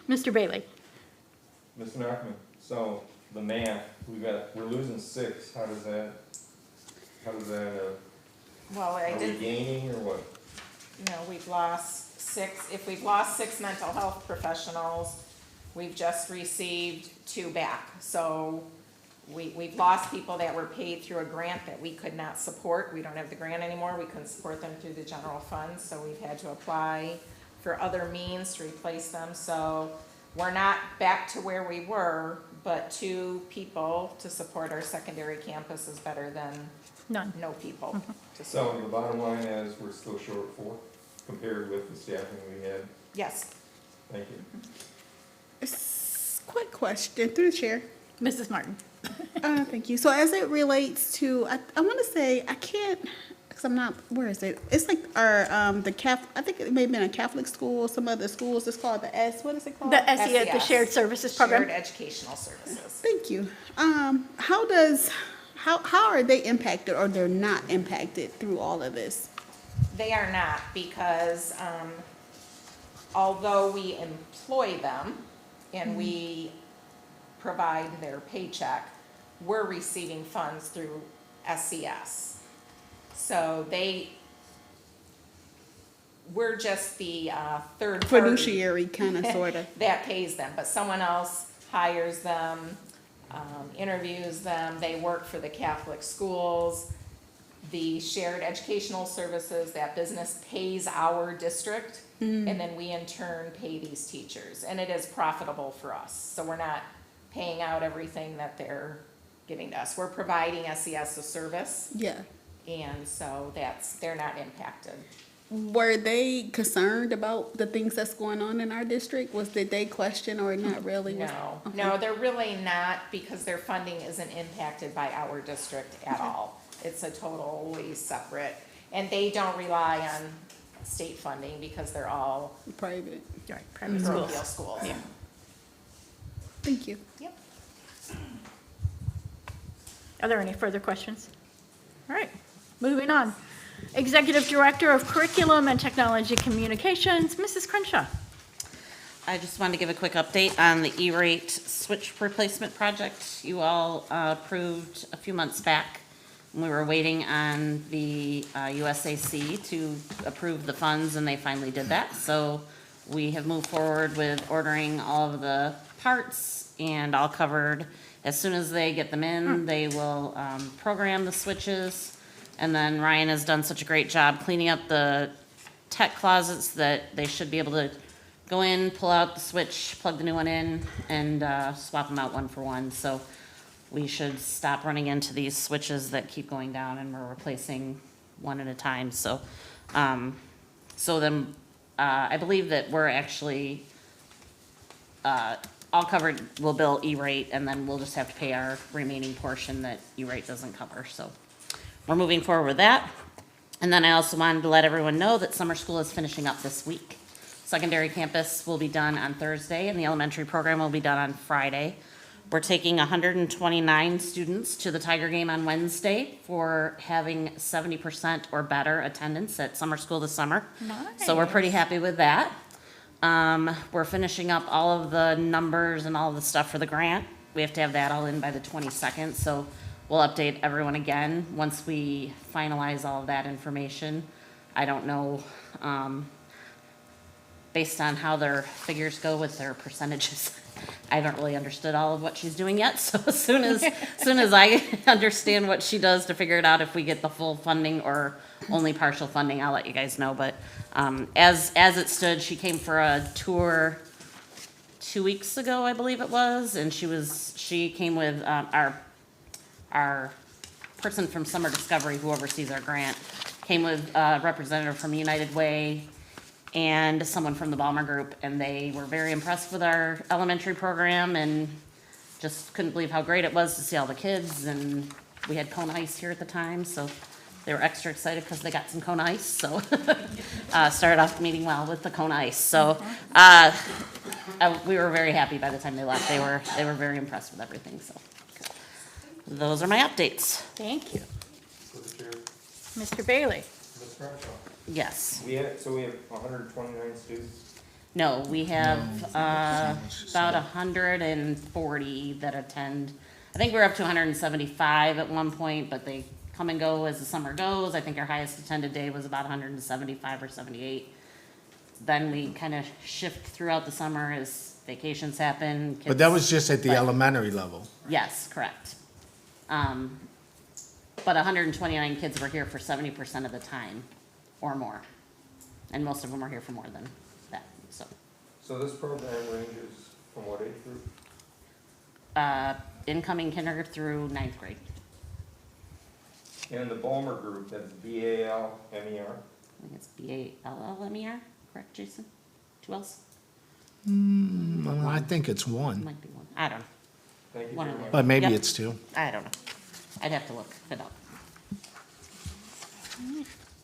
Mr. Bailey? Mr. Nachman, so the math, we're losing 6, how does that, Well, I are we did, gaining or what? we've lost 6, if we've lost 6 mental health professionals, we've just received 2 back. So we've lost people that were paid through a grant that we could not support. We don't have the grant anymore. We couldn't support them through the general fund, so we've had to apply for other means to replace them. So we're not back to where we were, but 2 people to support our secondary campus is better than None. no people. to So support. the bottom line is, we're still short 4 compared with the staffing we had. Yes, Thank you. Quick question through the chair. Mrs. Martin? Thank you. So as it relates to, I want to say, I can't, because I'm not, where is it? It's like our, I think it may have been a Catholic school, some other schools, it's called the what is it called? The SES, the SES. Shared Services shared Program? educational services. Thank you. How are they impacted or they're not impacted through all of this? They are not, because, although we employ them and we provide their paycheck, we're receiving funds through SES. So we're just the third party Fiduciary, kind of, sort of. that pays them, but someone else hires them, interviews them, they work for the Catholic schools. The shared educational services, that business pays our district, and then we in turn pay these teachers, and it is profitable for us. So we're not paying out everything that they're giving to us. We're providing SES a service, Yeah. and so they're not impacted. Were they concerned about the things that's going on in our district? Did they question or not really? No, they're really not, because their funding isn't impacted by our district at all. It's a totally separate, and they don't rely on state funding because they're all Private. Right, private schools. parochial schools. Yeah. Thank you. Yep. Are there any further questions? All right, moving on. Executive Director of Curriculum and Technology Communications, Mrs. Crenshaw. I just wanted to give a quick update on the E-rate switch replacement project you all approved a few months back. We were waiting on the USAC to approve the funds, and they finally did that. So we have moved forward with ordering all of the parts and all covered. As soon as they get them in, they will program the switches. And then Ryan has done such a great job cleaning up the tech closets that they should be able to go in, pull out the switch, plug the new one in, and swap them out one for one. So we should stop running into these switches that keep going down, and we're replacing one at a time. So, I believe that we're actually all covered. We'll bill E-rate, and then we'll just have to pay our remaining portion that E-rate doesn't cover. So we're moving forward with that. And then I also wanted to let everyone know that summer school is finishing up this week. Secondary campus will be done on Thursday, and the elementary program will be done on Friday. We're taking 129 students to the Tiger game on Wednesday for having 70% or better attendance at summer school this summer. So we're pretty happy with that. We're finishing up all of the numbers and all the stuff for the grant. We have to have that all in by the 22nd, so we'll update everyone again once we finalize all of that information. I don't know, based on how their figures go with their percentages, I haven't really understood all of what she's doing yet. So as soon as I understand what she does to figure it out, if we get the full funding or only partial funding, I'll let you guys know. But as it stood, she came for a tour 2 weeks ago, I believe it was, and she came with our person from Summer Discovery, who oversees our grant, came with a representative from United Way and someone from the Balmer Group, and they were very impressed with our elementary program and just couldn't believe how great it was to see all the kids. And we had cone ice here at the time, so they were extra excited because they got some cone ice. So started off the meeting well with the cone ice. So we were very happy by the time they left. They were very impressed with everything. So those are my updates. Thank you. For the chair, Mr. Bailey? Ms. Crenshaw, Yes. we have 129 students. No, we have about 140 that attend. I think we're up to 175 at one point, but they come and go as the summer goes. I think our highest attended day was about 175 or 78. Then we kind of shift throughout the summer as vacations happen. But that kids- was just at the But- elementary level. Yes, correct. But 129 kids were here for 70% of the time or more. And most of them are here for more than that, so. So this program ranges from what age group? Incoming kinder through ninth grade. And the Ballmer Group, that's BALMER. I think it's BALLMER, correct, Jason? 2 L's? Well, I think it's one, Might be one. I don't know. Thank you One very of much. but maybe Yep. it's two. I don't know. I'd have to look it up.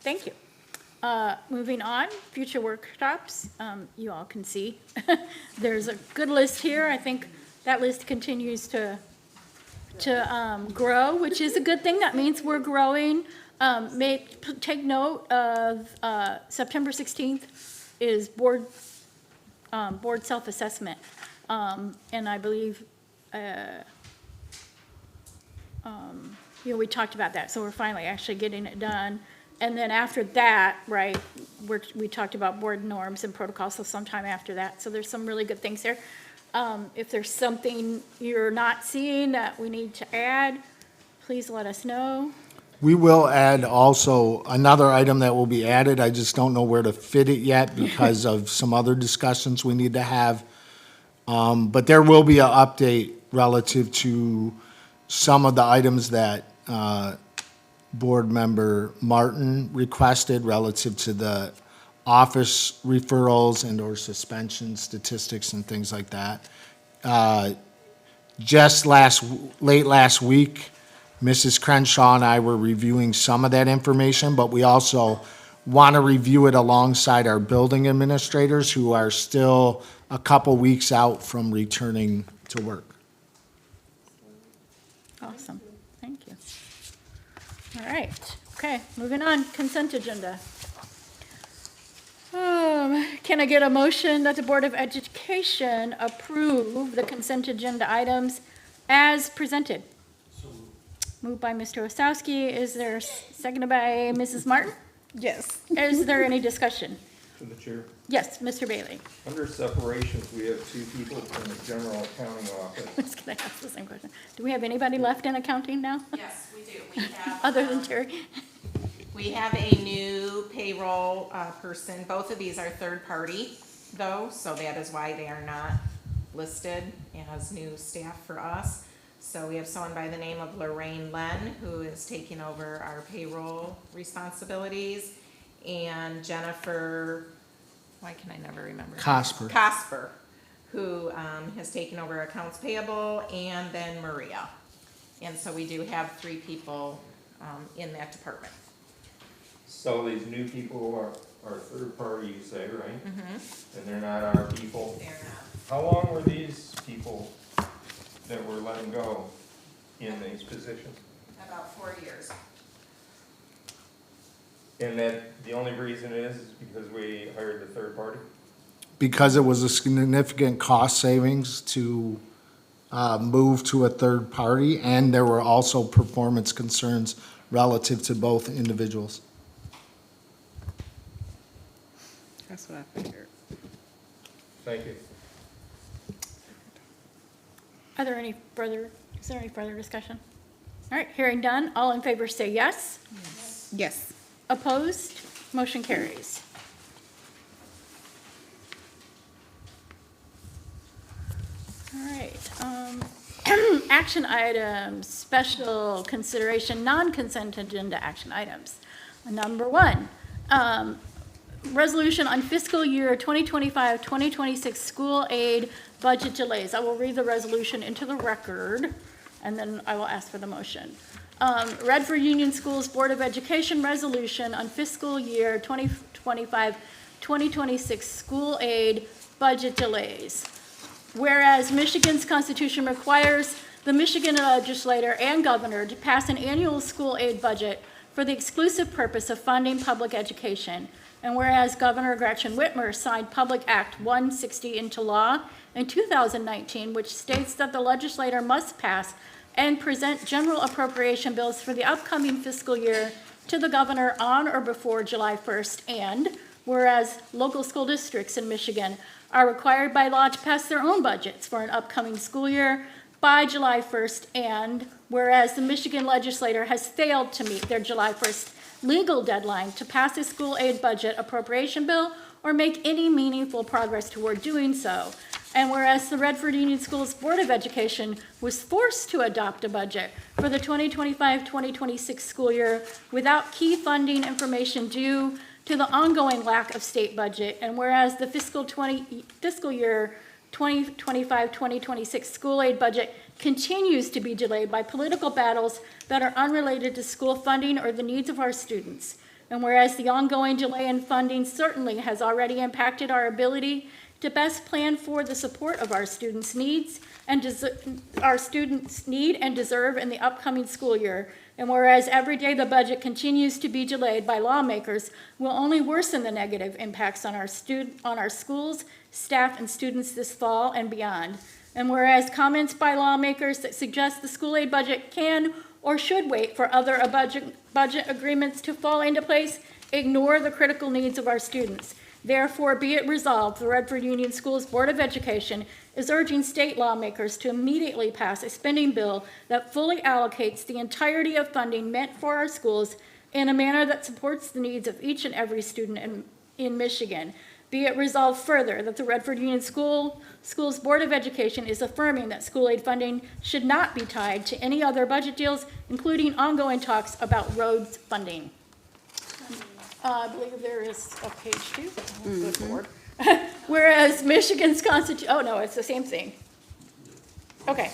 Thank you. Moving on, future workshops, you all can see. There's a good list here. I think that list continues to grow, which is a good thing. That means we're growing. Take note of September 16th is board self-assessment. And I believe, we talked about that, so we're finally actually getting it done. And then after that, right, we talked about board norms and protocols, so sometime after that. So there's some really good things there. If there's something you're not seeing that we need to add, please let us know. We will add also another item that will be added. I just don't know where to fit it yet because of some other discussions we need to have. But there will be an update relative to some of the items that Board Member Martin requested relative to the office referrals and/or suspension statistics and things like that. Just late last week, Mrs. Crenshaw and I were reviewing some of that information, but we also want to review it alongside our building administrators who are still a couple weeks out from returning to work. Awesome, thank you. All right, okay, moving on, consent agenda. Can I get a motion that the Board of Education approve the consent agenda items as presented? Moved by Mr. Osowski, is there, seconded by Mrs. Martin? Yes. Is there any discussion? To the chair. Yes, Mr. Bailey. Under separations, we have 2 people from the general accounting office. I was gonna ask the same question. Do we have anybody left in accounting now, Yes, we do. We have. other than Terry? We have a new payroll person. Both of these are third party though, so that is why they are not listed as new staff for us. So we have someone by the name of Lorraine Len, who is taking over our payroll responsibilities, and Jennifer, why can I never remember? Cosper, who has taken over accounts payable, and then Maria. And so we do have 3 people in that department. So these new people are third party, you say, right? And they're not our people? They're not. How long were these people that were letting go in these positions? About 4 years. And that the only reason is because we hired the third party? Because it was a significant cost savings to move to a third party, and there were also performance concerns relative to both individuals. That's what I figured. Thank you. Is there any further discussion? All right, hearing done, all in favor say yes. Yes. Opposed? Motion carries. All right, action items, special consideration, non-consent agenda action items. Number 1, resolution on fiscal year 2025-2026 school aid budget delays. I will read the resolution into the record, and then I will ask for the motion. Redford Union Schools Board of Education resolution on fiscal year 2025-2026 school aid budget delays. Whereas Michigan's Constitution requires the Michigan legislator and governor to pass an annual school aid budget for the exclusive purpose of funding public education. And whereas Governor Gretchen Whitmer signed Public Act 160 into law in 2019, which states that the legislator must pass and present general appropriation bills for the upcoming fiscal year to the governor on or before July 1st. And whereas local school districts in Michigan are required by law to pass their own budgets for an upcoming school year by July 1st. And whereas the Michigan legislator has failed to meet their July 1st legal deadline to pass a school aid budget appropriation bill or make any meaningful progress toward doing so. And whereas the Redford Union Schools Board of Education was forced to adopt a budget for the 2025-2026 school year without key funding information due to the ongoing lack of state budget, and whereas the fiscal year 2025-2026 school aid budget continues to be delayed by political battles that are unrelated to school funding or the needs of our students, and whereas the ongoing delay in funding certainly has already impacted our ability to best plan for the support of our students' needs and deserve in the upcoming school year. And whereas every day the budget continues to be delayed by lawmakers will only worsen the negative impacts on our schools, staff, and students this fall and beyond. And whereas comments by lawmakers that suggest the school aid budget can or should wait for other budget agreements to fall into place ignore the critical needs of our students. Therefore, be it resolved, the Redford Union Schools Board of Education is urging state lawmakers to immediately pass a spending bill that fully allocates the entirety of funding meant for our schools in a manner that supports the needs of each and every student in Michigan. Be it resolved further that the Redford Union Schools Board of Education is affirming that school aid funding should not be tied to any other budget deals, including ongoing talks about roads funding. I believe there is a page 2. Good Lord. Whereas Michigan's constitution, oh no, it's the same thing. Okay.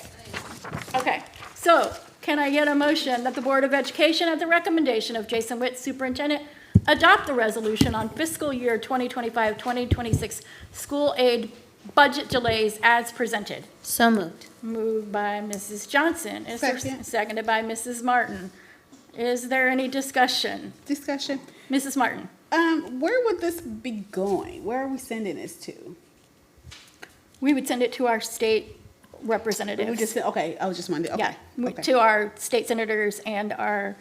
So can I get a motion that the Board of Education, at the recommendation of Jason Witt, Superintendent, adopt the resolution on fiscal year 2025-2026 school aid budget delays as presented? So moved. Moved by Mrs. Johnson. Is there- Second. Seconded by Mrs. Martin. Is there any discussion? Discussion. Mrs. Martin? Where would this be going? Where are we sending this to? We would send it to our state representatives. We just, okay, I was just wondering, okay. Yeah, Okay. to our state senators and our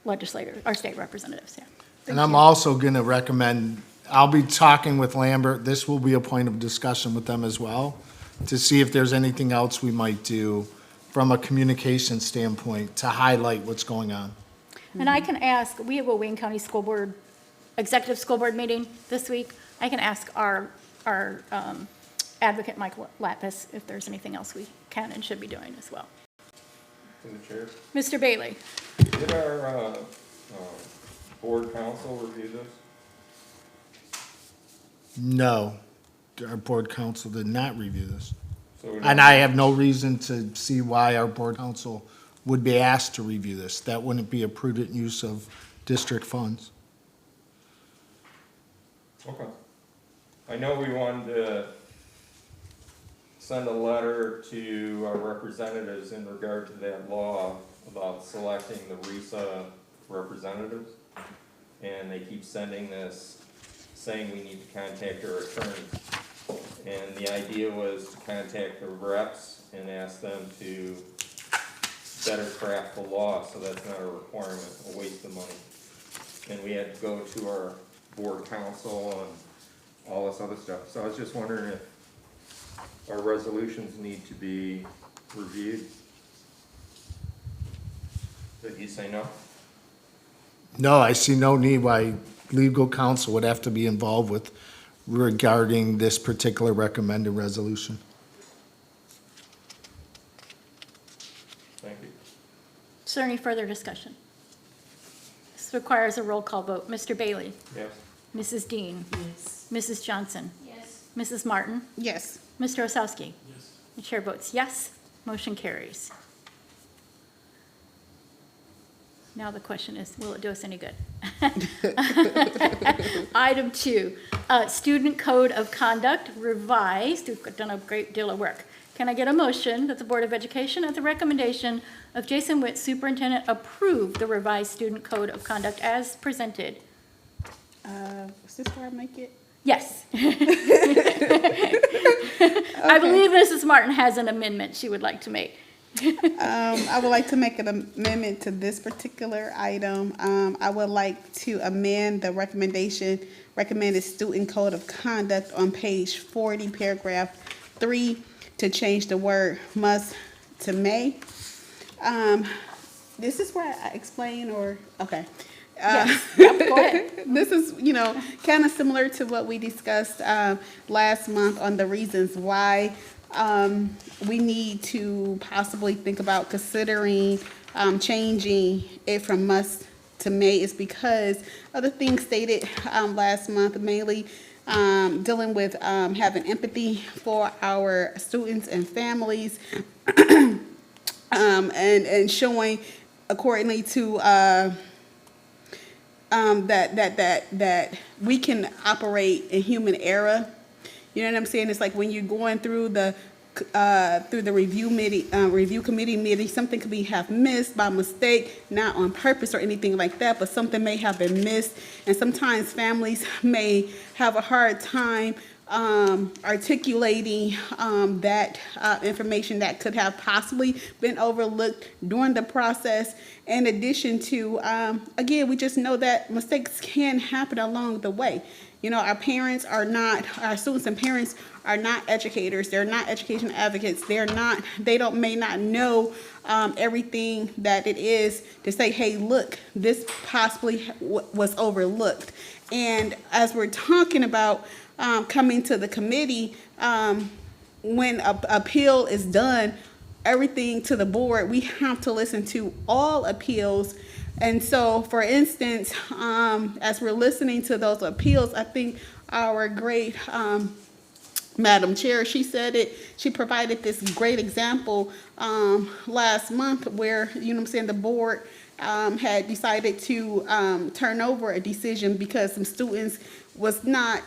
legislators, our state representatives, yeah. And I'm also going to recommend, I'll be talking with Lambert, this will be a point of discussion with them as well, to see if there's anything else we might do from a communication standpoint to highlight what's going on. And I can ask, we have a Wayne County School Board, Executive School Board meeting this week. I can ask our advocate, Michael Lapis, if there's anything else we can and should be doing as well. To the chair. Mr. Bailey? Did our, board council review this? No, our board council did not review this. So we And don't- I have no reason to see why our board council would be asked to review this. That wouldn't be a prudent use of district funds. Okay. I know we wanted to send a letter to our representatives in regard to that law about selecting the RISA representatives. And they keep sending this, saying we need to contact our attorneys. And the idea was to contact the reps and ask them to better craft the law, so that's not a requirement, a waste of money. And we had to go to our board council and all this other stuff. So I was just wondering if our resolutions need to be reviewed. Did you say no? No, I see no need why legal counsel would have to be involved with regarding this particular recommended resolution. Thank you. Is there any further discussion? This requires a roll call vote. Mr. Bailey? Yes. Mrs. Dean? Yes. Mrs. Johnson? Yes. Mrs. Martin? Yes. Mr. Osowski? Yes. The chair votes yes. Motion carries. Now the question is, will it do us any good? Item 2, Student Code of Conduct revised. We've done a great deal of work. Can I get a motion that the Board of Education, at the recommendation of Jason Witt, Superintendent, approve the revised Student Code of Conduct as presented? Is this where I make it? Yes. I believe Mrs. Martin has an amendment she would like to make. I would like to make an amendment to this particular item. I would like to amend the recommended student code of conduct on page 40, paragraph 3, to change the word must to may. This is where I explain, or, okay. Yes, yep, go ahead. This is, kind of similar to what we discussed last month on the reasons why we need to possibly think about considering changing it from must to may is because of the things stated last month, mainly dealing with having empathy for our students and families, and showing accordingly to that we can operate in human error. You know what I'm saying? It's like when you're going through the review committee meeting, something could be have missed by mistake, not on purpose or anything like that, but something may have been missed. And sometimes families may have a hard time articulating that information that could have possibly been overlooked during the process. In addition to, again, we just know that mistakes can happen along the way. Our students and parents are not educators. They're not education advocates. They may not know everything that it is to say, hey, look, this possibly was overlooked. And as we're talking about coming to the committee, when an appeal is done, everything to the board, we have to listen to all appeals. And so, for instance, as we're listening to those appeals, I think our great Madam Chair, she provided this great example last month where, the board had decided to turn over a decision because some students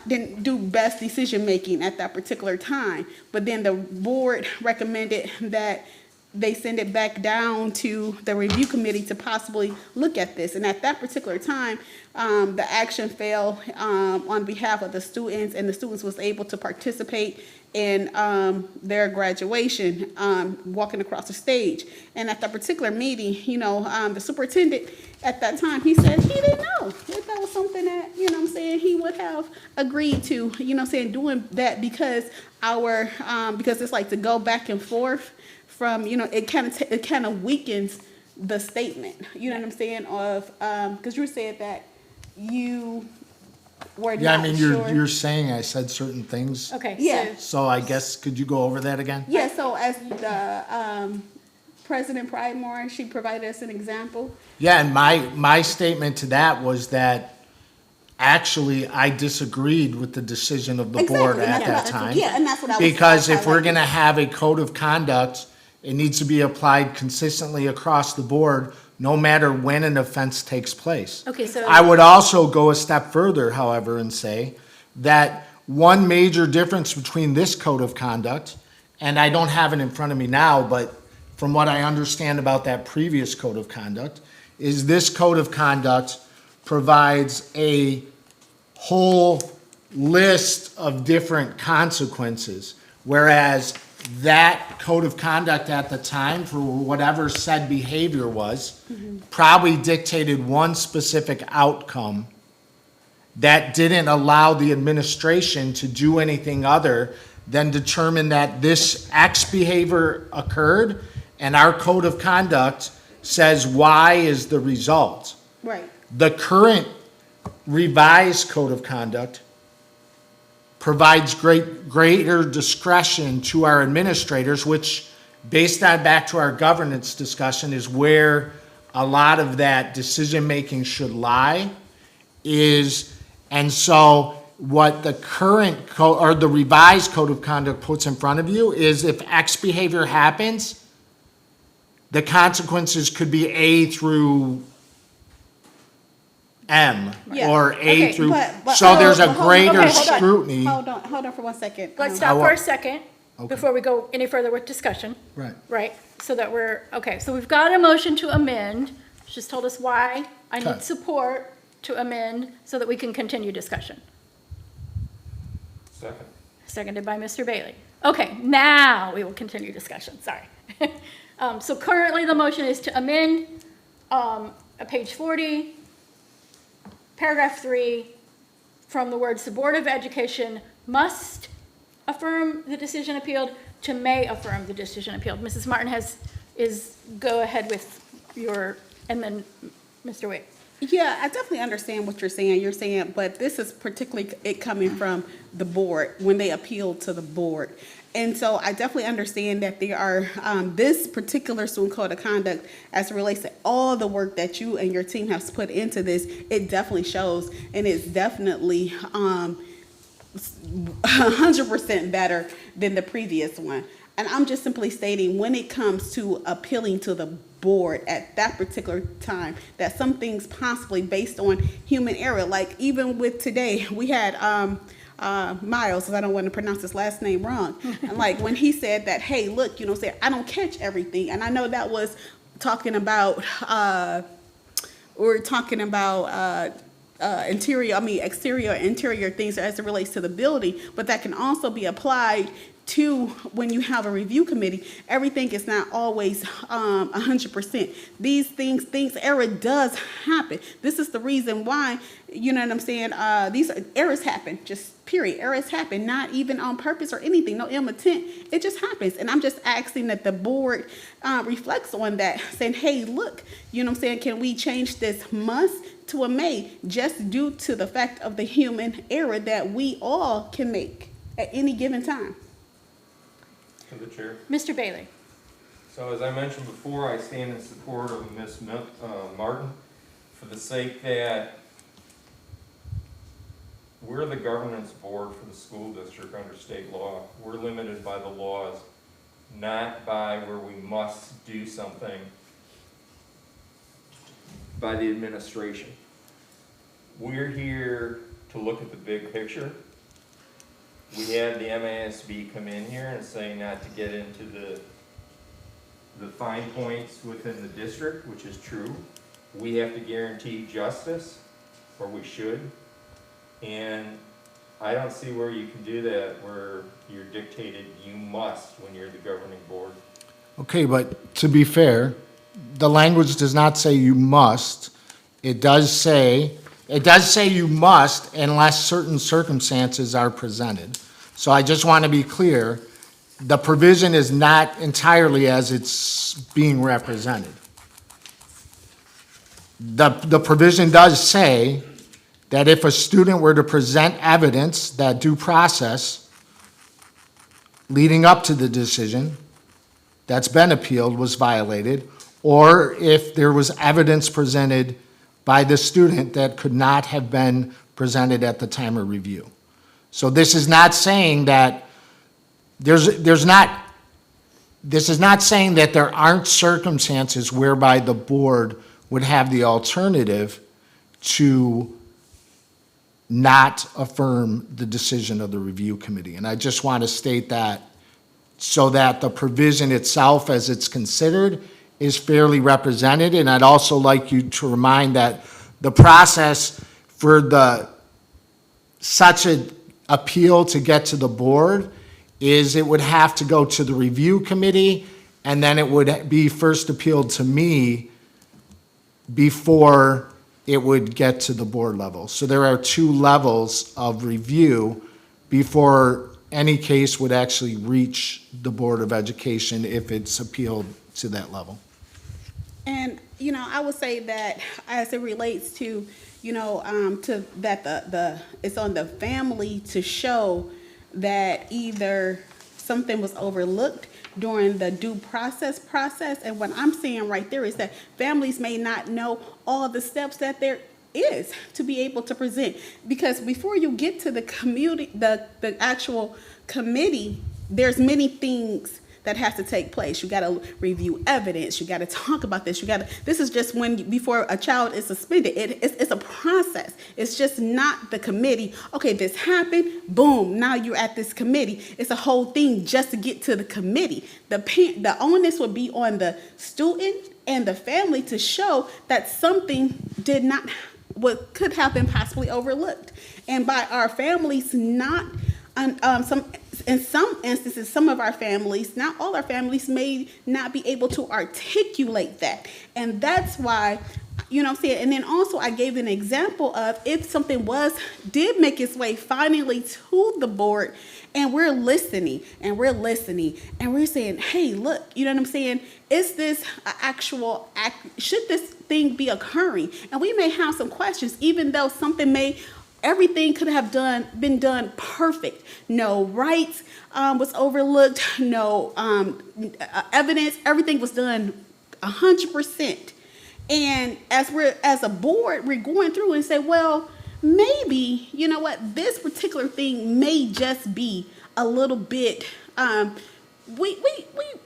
didn't do best decision making at that particular time. But then the board recommended that they send it back down to the review committee to possibly look at this. And at that particular time, the action fell on behalf of the students, and the students was able to participate in their graduation, walking across the stage. And at that particular meeting, the superintendent at that time, he said he didn't know if that was something that, he would have agreed to, doing that because because it's like to go back and forth from, it kind of weakens the statement, you know what I'm saying, of, because you said that you were Yeah, not you're saying I said certain things. Okay, Yeah. So I guess, could you go over that again? Yeah, so as the President Pridemore, she provided us an example. Yeah, and my statement to that was that actually I disagreed with the decision of the board Exactly, and at that's that what- time. yeah, and that's what I was Because if we're highlighting. gonna have a code of conduct, it needs to be applied consistently across the board, no matter when an offense takes place. Okay, so. I would also go a step further, however, and say that one major difference between this code of conduct, and I don't have it in front of me now, but from what I understand about that previous code of conduct, is this code of conduct provides a whole list of different consequences, whereas that code of conduct at the time, for whatever said behavior was, probably dictated one specific outcome that didn't allow the administration to do anything other than determine that this X behavior occurred, and our code of conduct says Y is the result. Right. The current revised code of conduct provides greater discretion to our administrators, which, based on back to our governance discussion, is where a lot of that decision-making should lie, and so what the current code, or the revised code of conduct puts in front of you is if X behavior happens, the consequences could be A through M, Yeah. or A Okay, through, but so there's a hold on, greater okay, hold on. scrutiny. Hold on for 1 second. Let's I stop wa- for a second Okay. before we go any further with discussion, Right. right? So that okay, so we've got a motion to amend. She's told us why. I Okay. need support to amend so that we can continue discussion. Second. Seconded by Mr. Bailey. Okay, now we will continue discussion, sorry. So currently the motion is to amend page 40, paragraph 3, from the words "the Board of Education must affirm the decision appealed" to "may affirm the decision appealed." Mrs. Martin go ahead with your, and then Mr. Wick. Yeah, I definitely understand what you're saying. You're saying, but this is particularly it coming from the board when they appeal to the board. And so I definitely understand that there are, this particular student code of conduct, as it relates to all the work that you and your team has put into this, it definitely shows, and it's definitely, 100% better than the previous one. And I'm just simply stating, when it comes to appealing to the board at that particular time, that some things possibly based on human error, like even with today, we had Miles, 'cause I don't want to pronounce his last name wrong, and like when he said that, hey, look, say I don't catch everything, and I know that was talking about exterior, interior things as it relates to the building, but that can also be applied to when you have a review committee. Everything is not always 100%. Things, error does happen. This is the reason why, you know what I'm saying, these errors happen, just period. Errors happen, not even on purpose or anything, no ill intent. It just happens. And I'm just asking that the board reflects on that, saying, hey, look, you know what I'm saying, can we change this must to a may, just due to the fact of the human error that we all can make at any given time. To the chair. Mr. Bailey? So as I mentioned before, I stand in support of Ms. Martin for the sake that we're the governance board for the school district under state law. We're limited by the laws, not by where we must do something by the administration. We're here to look at the big picture. We had the MASB come in here and say not to get into the fine points within the district, which is true. We have to guarantee justice, or we should. And I don't see where you can do that, where you're dictated you must when you're the governing board. Okay, but to be fair, the language does not say you must. It does say you must unless certain circumstances are presented. So I just want to be clear, the provision is not entirely as it's being represented. The provision does say that if a student were to present evidence that due process leading up to the decision that's been appealed was violated, or if there was evidence presented by the student that could not have been presented at the time of review. So this is not saying that this is not saying that there aren't circumstances whereby the board would have the alternative to not affirm the decision of the review committee. And I just want to state that so that the provision itself as it's considered is fairly represented. And I'd also like you to remind that the process for such an appeal to get to the board is it would have to go to the review committee, and then it would be first appealed to me before it would get to the board level. So there are two levels of review before any case would actually reach the Board of Education if it's appealed to that level. And, I would say that as it relates to, to that it's on the family to show that either something was overlooked during the due process. And what I'm saying right there is that families may not know all the steps that there is to be able to present. Because before you get to the community, the actual committee, there's many things that has to take place. You got to review evidence. You got to talk about this. This is just before a child is suspended. It's a process. It's just not the committee. Okay, this happened. Boom. Now you're at this committee. It's a whole thing just to get to the committee. The onus would be on the student and the family to show that something what could have been possibly overlooked. And by our families not, in some instances, some of our families, not all our families, may not be able to articulate that. And that's why You know what I'm saying? And then also I gave an example of if something did make its way finally to the board, and we're listening and we're listening and we're saying, hey, look, you know what I'm saying? Is this an actual act? Should this thing be occurring? And we may have some questions, even though everything could have been done perfect. No rights was overlooked, no evidence, everything was done 100%. And as a board, we're going through and say, well, maybe, you know what, this particular thing may just be a little bit,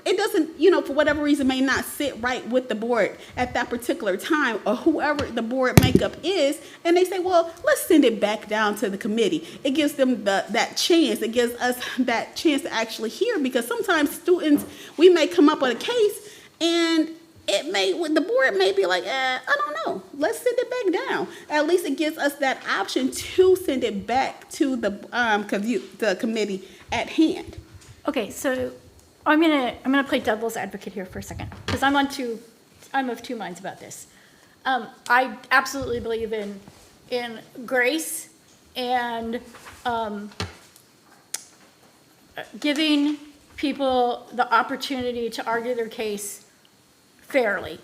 it doesn't, you know, for whatever reason may not sit right with the board at that particular time, or whoever the board makeup is, and they say, well, let's send it back down to the committee. It gives them that chance. It gives us that chance to actually hear, because sometimes students, we may come up with a case, and the board may be like, I don't know, let's send it back down. At least it gives us that option to send it back to the committee at hand. Okay, so I'm gonna play devil's advocate here for a second, because I'm of two minds about this. I absolutely believe in grace and giving people the opportunity to argue their case fairly.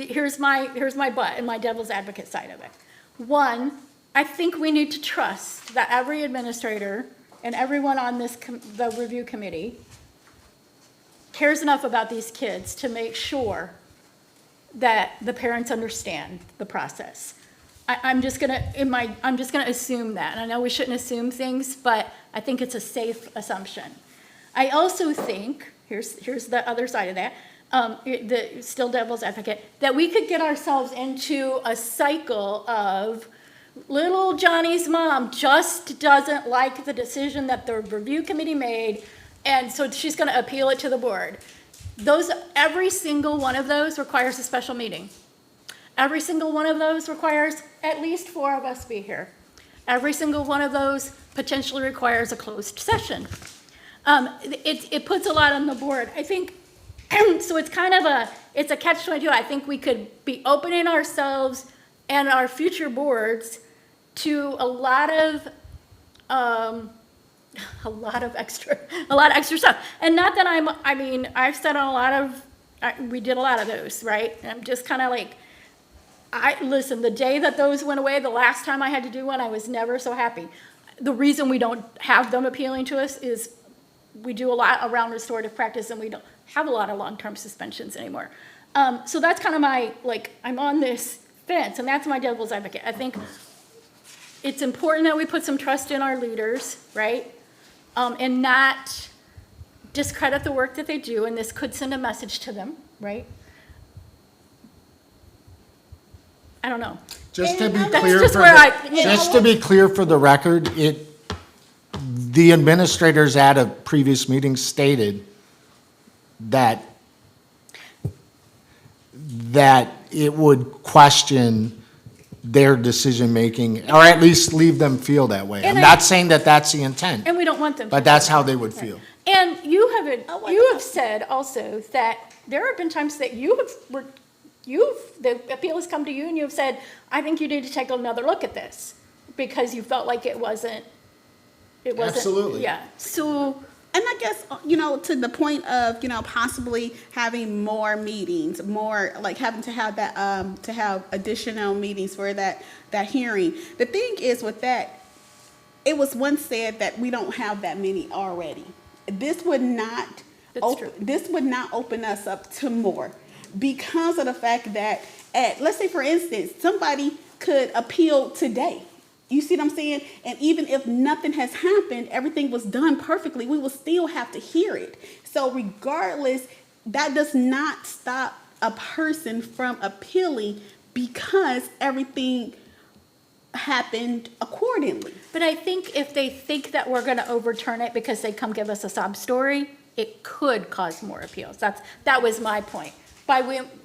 Here's my but and my devil's advocate side of it. One, I think we need to trust that every administrator and everyone on the review committee cares enough about these kids to make sure that the parents understand the process. I'm just gonna assume that, and I know we shouldn't assume things, but I think it's a safe assumption. I also think, here's the other side of that, the still devil's advocate, that we could get ourselves into a cycle of little Johnny's mom just doesn't like the decision that the review committee made, and so she's going to appeal it to the board. Every single one of those requires a special meeting. Every single one of those requires at least 4 of us be here. Every single one of those potentially requires a closed session. It puts a lot on the board. I think, so it's kind of it's a catch-22. I think we could be opening ourselves and our future boards to a lot of extra stuff. And not that I've said on we did a lot of those, right? And I'm just kind of like, listen, the day that those went away, the last time I had to do one, I was never so happy. The reason we don't have them appealing to us is we do a lot around restorative practice, and we don't have a lot of long-term suspensions anymore. So that's kind of I'm on this fence, and that's my devil's advocate. I think it's important that we put some trust in our leaders, right? And not discredit the work that they do, and this could send a message to them, right? I don't know. Just to be That's clear, just for where just to be clear for the record, the administrators at a previous meeting stated that it would question their decision-making, or at least leave them feel that way. I'm not saying that that's the intent, And we don't want them to. but that's how they would feel. And you have said also that there have been times that the appeal has come to you and you've said, I think you need to take another look at this, because you felt like it wasn't. Absolutely. Yeah, so. And I guess, to the point of, possibly having more meetings, more like having to have that, to have additional meetings for that hearing. The thing is with that, it was once said that we don't have that many already. This would not open us up to more, because of the fact that, let's say for instance, somebody could appeal today. You see what I'm saying? And even if nothing has happened, everything was done perfectly, we will still have to hear it. So regardless, that does not stop a person from appealing, because everything happened accordingly. But I think if they think that we're going to overturn it because they come give us a sob story, it could cause more appeals. That was my point.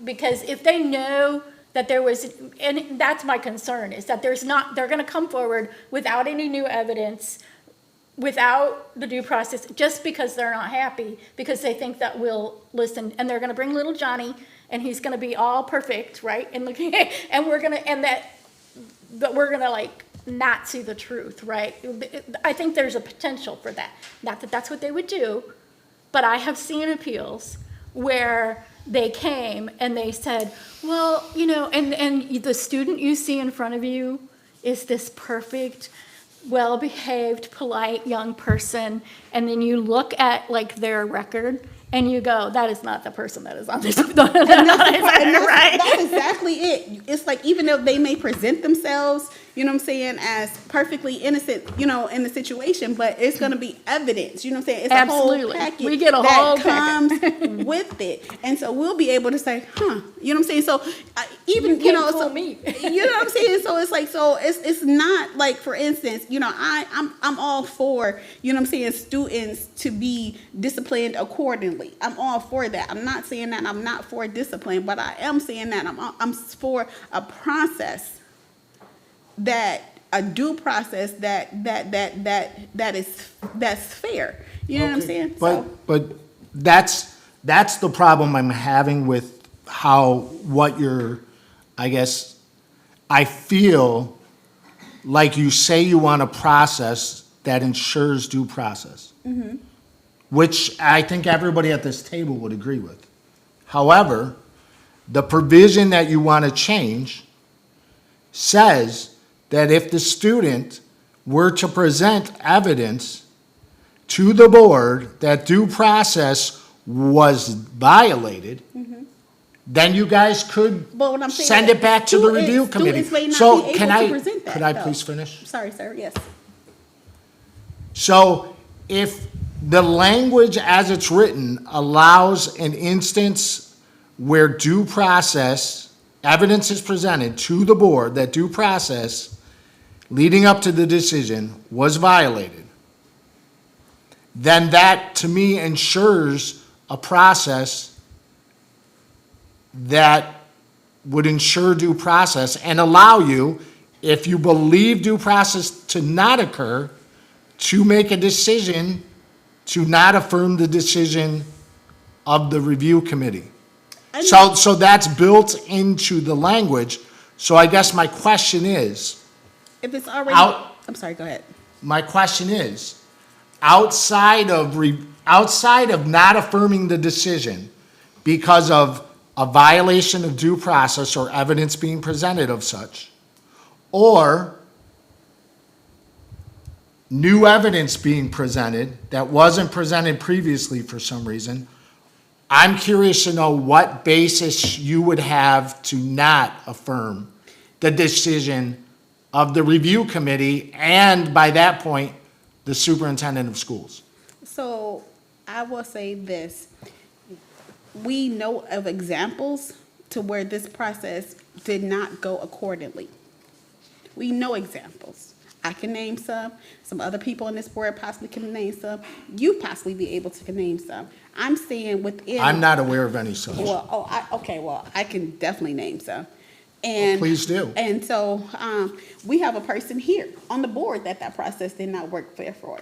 Because if they know that there was, and that's my concern, is that they're going to come forward without any new evidence, without the due process, just because they're not happy, because they think that we'll listen, and they're gonna bring little Johnny, and he's gonna be all perfect, right? And looking, and we're gonna, and that, but we're gonna like not see the truth, right? I think there's a potential for that. Not that that's what they would do, but I have seen appeals where they came and they said, well, you know, and the student you see in front of you is this perfect, well-behaved, polite young person, and then you look at like their record and you go, that is not the person that is on this. That's exactly it. It's like, even though they may present themselves, you know what I'm saying, as perfectly innocent, you know, in the situation, but it's going to be evidence, you know what I'm saying? It's a whole Absolutely. package We get a that whole comes with it. And so we'll be able to say, huh, you know what I'm saying? So even, you know, can't so, fool me. you know what I'm saying? So it's like, so it's not like, for instance, you know, I'm all for, you know what I'm saying, students to be disciplined accordingly. I'm all for that. I'm not saying that I'm not for discipline, but I am saying that I'm for a process, that a due process that's fair. You know what I'm saying? But that's the problem I'm having with what you're, I guess, I feel like you say you want a process that ensures due process, which I think everybody at this table would agree with. However, the provision that you want to change says that if the student were to present evidence to the board that due process was violated, then you guys could But what I'm saying send is it back to the students- review committee. students may not So be able can to I, present that, could I though. please finish? Sorry, sir, yes. So if the language as it's written allows an instance where due process, evidence is presented to the board that due process leading up to the decision was violated, then that, to me, ensures a process that would ensure due process and allow you, if you believe due process to not occur, to make a decision to not affirm the decision of the review committee. So that's built into the language. So I guess my question is, If it's already, Out- I'm sorry, go ahead. my question is, outside of not affirming the decision because of a violation of due process or evidence being presented of such, or new evidence being presented that wasn't presented previously for some reason, I'm curious to know what basis you would have to not affirm the decision of the review committee and, by that point, the superintendent of schools. So I will say this. We know of examples to where this process did not go accordingly. We know examples. I can name some other people on this board possibly can name some, you possibly be able to name some. I'm saying within. I'm not aware of any such. Well, I can definitely name some. And please do. And so, we have a person here on the board that process did not work fair for.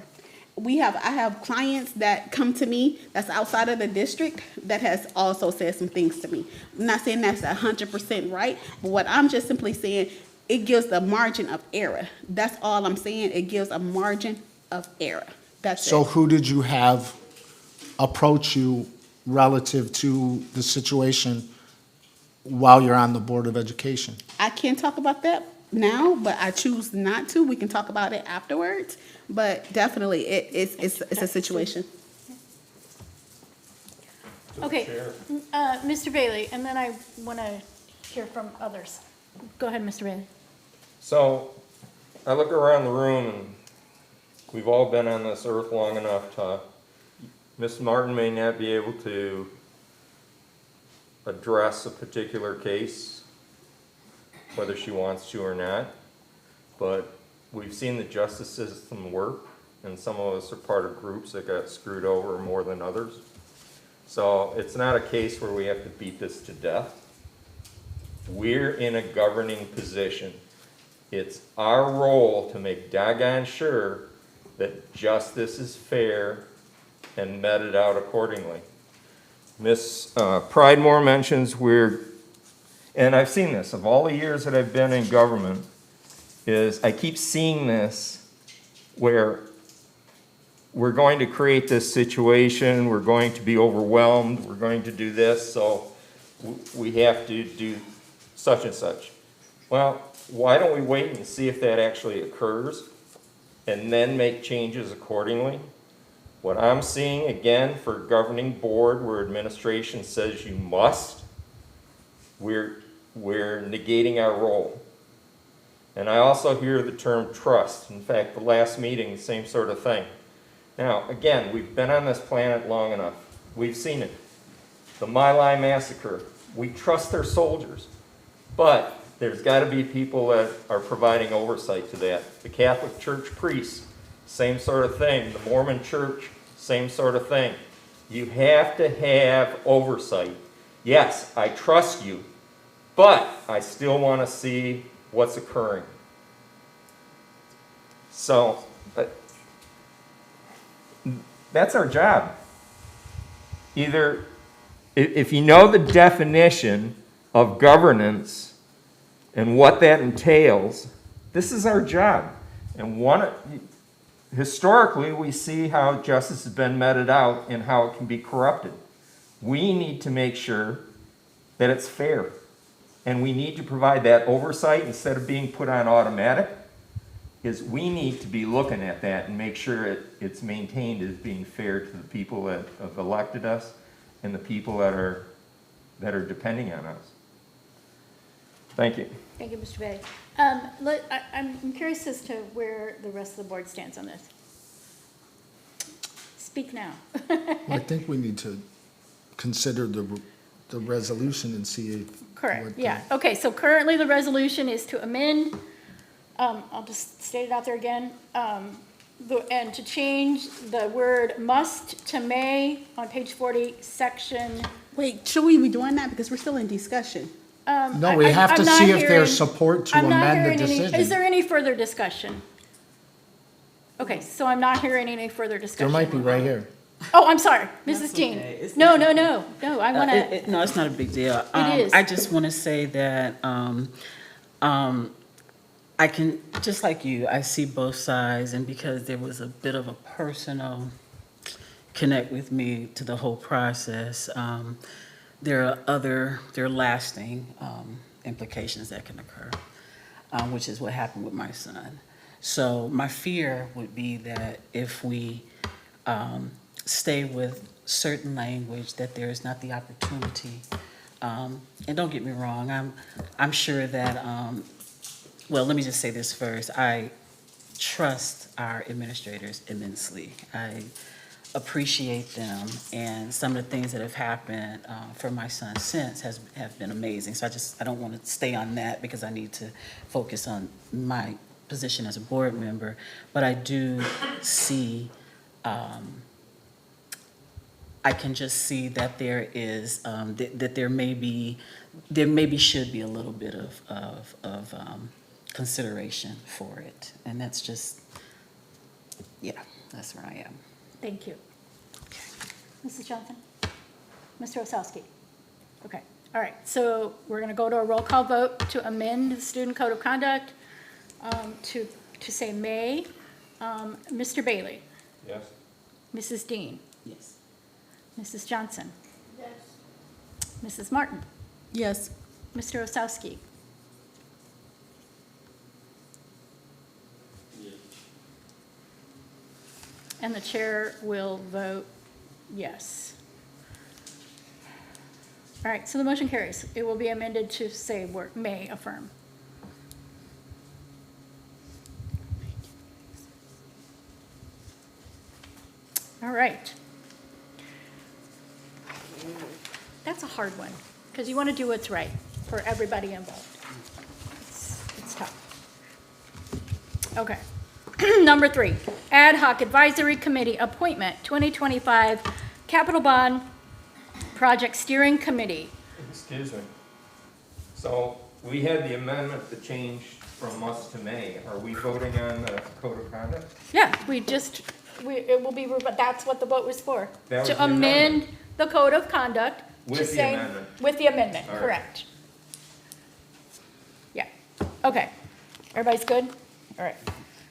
I have clients that come to me that's outside of the district that has also said some things to me. I'm not saying that's 100% right, but what I'm just simply saying, it gives a margin of error. That's all I'm saying. It gives a margin of error. That's it. So who did you have approach you relative to the situation while you're on the Board of Education? I can't talk about that now, but I choose not to. We can talk about it afterwards, but definitely it's a situation. Okay, Mr. Bailey, and then I want to hear from others. Go ahead, Mr. Bailey. So, I look around the room and we've all been on this earth long enough to, Ms. Martin may not be able to address a particular case, whether she wants to or not, but we've seen the justice system work, and some of us are part of groups that got screwed over more than others. So it's not a case where we have to beat this to death. We're in a governing position. It's our role to make doggone sure that justice is fair and meted out accordingly. Ms. Pridemore mentions and I've seen this, of all the years that I've been in government, is I keep seeing this where we're going to create this situation, we're going to be overwhelmed, we're going to do this, so we have to do such and such. Well, why don't we wait and see if that actually occurs and then make changes accordingly? What I'm seeing, again, for governing board where administration says you must, we're negating our role. And I also hear the term trust. In fact, the last meeting, same sort of thing. Now, again, we've been on this planet long enough. We've seen it. The My Lai massacre, we trust their soldiers. But there's got to be people that are providing oversight to that. The Catholic Church priests, same sort of thing. The Mormon Church, same sort of thing. You have to have oversight. Yes, I trust you, but I still want to see what's occurring. So, that's our job. Either, if you know the definition of governance and what that entails, this is our job. And historically, we see how justice has been meted out and how it can be corrupted. We need to make sure that it's fair. And we need to provide that oversight instead of being put on automatic, is we need to be looking at that and make sure it's maintained as being fair to the people that have elected us and the people that are depending on us. Thank you. Thank you, Mr. Bay. I'm curious as to where the rest of the board stands on this. Speak now. I think we need to consider the resolution and see if. Correct, what the- yeah. Okay, so currently the resolution is to amend, I'll just state it out there again, and to change the word must to may on page 40, section. Wait, should we be doing that? Because we're still in discussion. No, we have to I'm not see if hearing- there's support to I'm not amend the hearing any- decision. Is there any further discussion? Okay, so I'm not hearing any further discussion. There might be right here. Oh, I'm sorry, Mrs. That's Dean. okay. It's- No, I want to, No, it's not a big deal. is. I just want to say that I can, just like you, I see both sides, and because there was a bit of a personal connect with me to the whole process, there are lasting implications that can occur, which is what happened with my son. So my fear would be that if we stay with certain language, that there is not the opportunity. And don't get me wrong, I'm sure that, well, let me just say this first. I trust our administrators immensely. I appreciate them, and some of the things that have happened for my son since have been amazing. So I don't want to stay on that because I need to focus on my position as a board member. But I do see, I can just see that there is, that there maybe should be a little bit of consideration for it. And that's just, yeah, that's where I am. thank you. Mrs. Johnson? Mr. Osowski? Okay, all right, so we're going to go to a roll call vote to amend the Student Code of Conduct to say may. Mr. Bailey? Yes? Mrs. Dean? Yes. Mrs. Johnson? Yes. Mrs. Martin? Yes. Mr. Osowski? And the chair will vote yes. All right, so the motion carries. It will be amended to say may affirm. All right. That's a hard one, because you want to do what's right for everybody involved. It's tough. Okay. Number 3, Ad Hoc Advisory Committee Appointment, 2025 Capital Bond Project Steering Committee. Excuse me. So we had the amendment to change from us to May, are we voting on the code of conduct? Yeah, it will be, but that's what the vote was for. That was To the amendment. amend the code of conduct to With the say. amendment. With the amendment, All right. correct. Yeah, okay. Everybody's good? All right.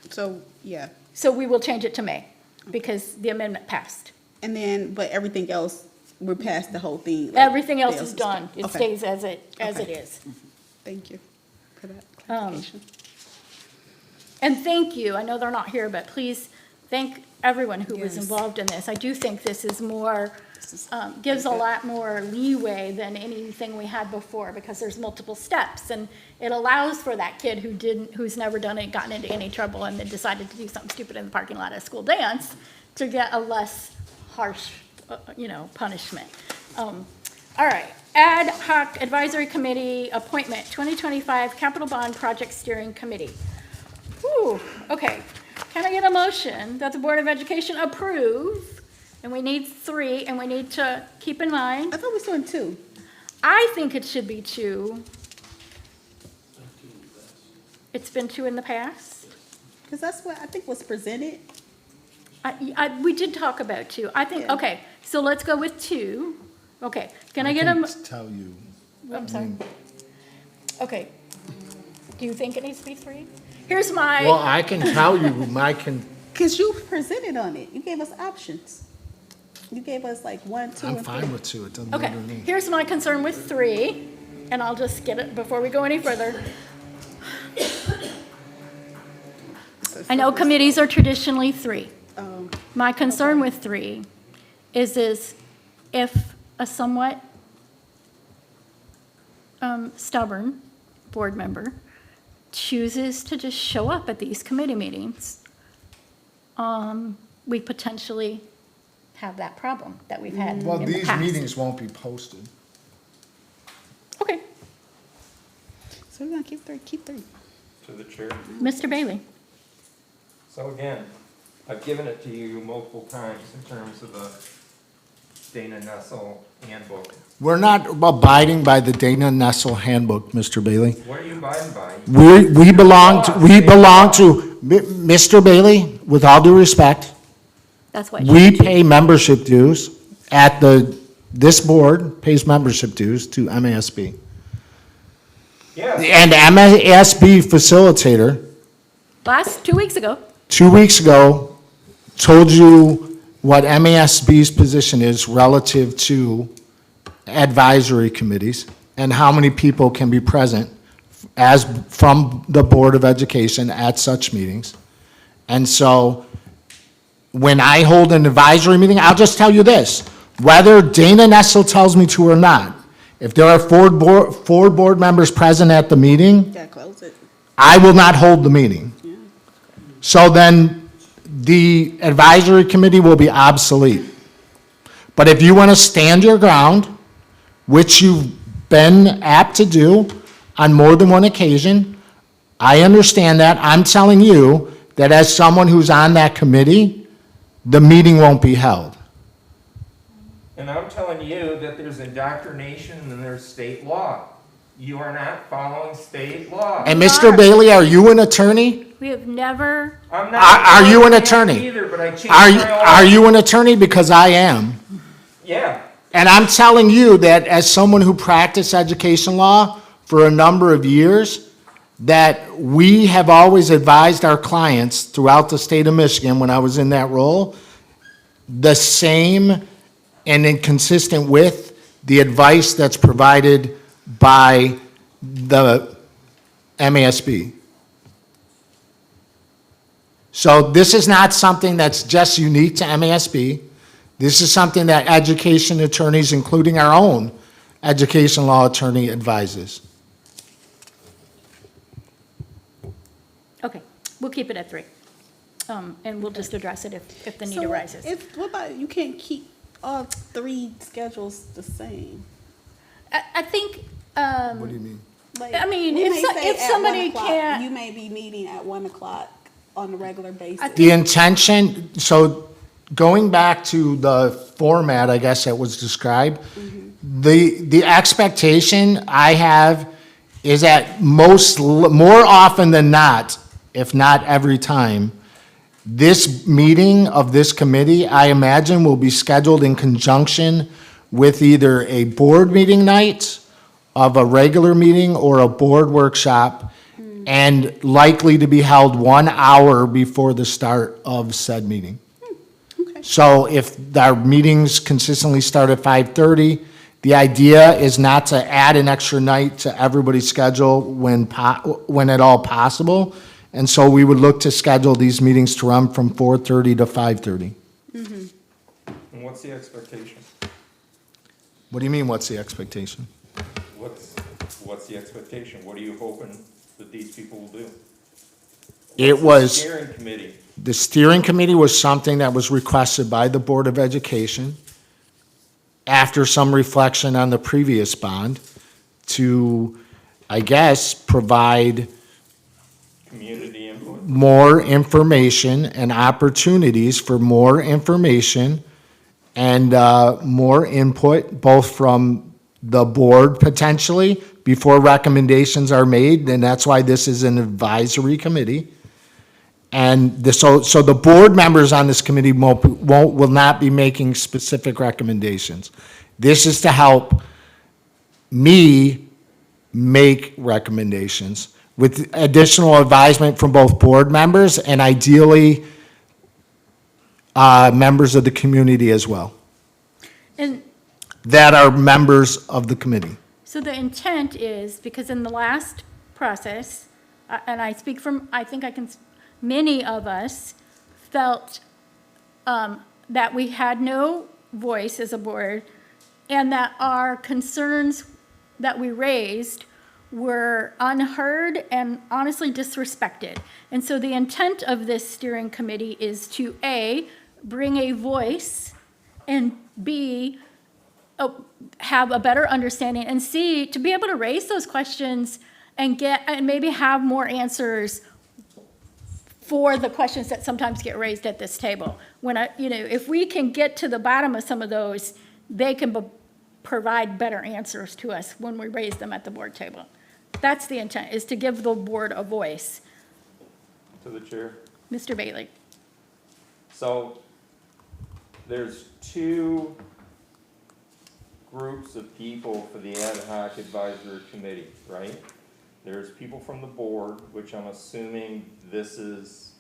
So, yeah, So we will change it to May because the amendment passed. and then, but everything else, we're past the whole thing. like, Everything else bills is and stuff. done. It Okay. stays as it Okay. is. Thank you for that Um, clarification. And thank you, I know they're not here, but please thank everyone who was Yes. involved in this. I do think this is more, gives a lot more leeway than anything we had before, because there's multiple steps, and it allows for that kid who's never done it, gotten into any trouble, and then decided to do something stupid in the parking lot at a school dance, to get a less harsh, punishment. All right, Ad hoc Advisory Committee appointment, 2025 Capital Bond Project Steering Committee. Whew, okay. Can I get a motion that the Board of Education approve? And we need 3, and we need to keep in mind, I thought we was doing 2. I think it should be 2. It's been 2 in the past. Because that's what I think was presented. We did talk about 2. I think, Yeah. okay, so let's go with 2. Okay, can I get a, Tell you. I'm sorry. Okay. Do you think it needs to be 3? Here's my. Well, I can tell you, Because you presented on it. You gave us options. You gave us like 1, 2, I'm and 3. fine with 2, it doesn't Okay, matter to me. here's my concern with 3, and I'll just get it before we go any further. I know committees are traditionally 3. My concern with 3 is if a somewhat stubborn board member chooses to just show up at these committee meetings, we potentially have that problem that we've had in the Well, past. these meetings won't be posted. Okay, So we're going to keep 3. Keep 3. To the chair. Mr. Bailey. So again, I've given it to you multiple times in terms of the Dana Nessel handbook. We're not abiding by the Dana Nessel handbook, Mr. Bailey. What are you abiding by? We belong to, Mr. Bailey, with all due respect, That's why. we pay membership dues this board pays membership dues to MASB. Yes, And MASB facilitator, 2 weeks ago, 2 weeks ago, told you what MASB's position is relative to advisory committees and how many people can be present from the Board of Education at such meetings. And so when I hold an advisory meeting, I'll just tell you this, whether Dana Nessel tells me to or not, if there are four board members present at the meeting, Got to close it. I will not hold the meeting. So then the advisory committee will be obsolete. But if you want to stand your ground, which you've been apt to do on more than one occasion, I understand that. I'm telling you that as someone who's on that committee, the meeting won't be held. and I'm telling you that there's indoctrination and there's state law. You are not following state law. And Mr. Bailey, are you an attorney? we have never, I'm not. Are you an following attorney? Either, but I changed Are my you an attorney? Because I am. Yeah, And I'm telling you that as someone who practiced education law for a number of years, that we have always advised our clients throughout the state of Michigan, when I was in that role, the same and inconsistent with the advice that's provided by the MASB. So this is not something that's just unique to MASB. This is something that education attorneys, including our own education law attorney, advises. okay, we'll keep it at 3. And we'll just address it if the need So arises. what about, you can't keep all 3 schedules the same? I think, What do you mean? Like, I mean, we if may so- say if at somebody 1 o'clock, can't- You may be meeting at 1 o'clock on a regular basis. The intention, so going back to the format, I guess, that was described, the expectation I have is that more often than not, if not every time, this meeting of this committee, I imagine, will be scheduled in conjunction with either a board meeting night of a regular meeting or a board workshop, and likely to be held 1 hour before the start of said meeting. Okay. So if our meetings consistently start at 5:30, the idea is not to add an extra night to everybody's schedule when at all possible. And so we would look to schedule these meetings to run from 4:30 to 5:30. And what's the expectation? What do you mean, what's the expectation? What's the expectation? What are you hoping that these people will do? It What's the was, steering committee. the steering committee was something that was requested by the Board of Education after some reflection on the previous bond to, I guess, provide Community input. more information and opportunities for more information and more input, both from the board potentially, before recommendations are made, and that's why this is an advisory committee. And so the board members on this committee will not be making specific recommendations. This is to help me make recommendations with additional advisement from both board members and ideally members of the community as well, And that are members of the committee. so the intent is, because in the last process, and I speak from, I think many of us felt that we had no voice as a board, and that our concerns that we raised were unheard and honestly disrespected. And so the intent of this steering committee is to, A, bring a voice, and B, have a better understanding, and C, to be able to raise those questions and maybe have more answers for the questions that sometimes get raised at this table. If we can get to the bottom of some of those, they can provide better answers to us when we raise them at the board table. That's the intent, is to give the board a voice. To the chair. Mr. Bailey? So, there's two groups of people for the ad hoc advisory committee, right? There's people from the board, which I'm assuming this is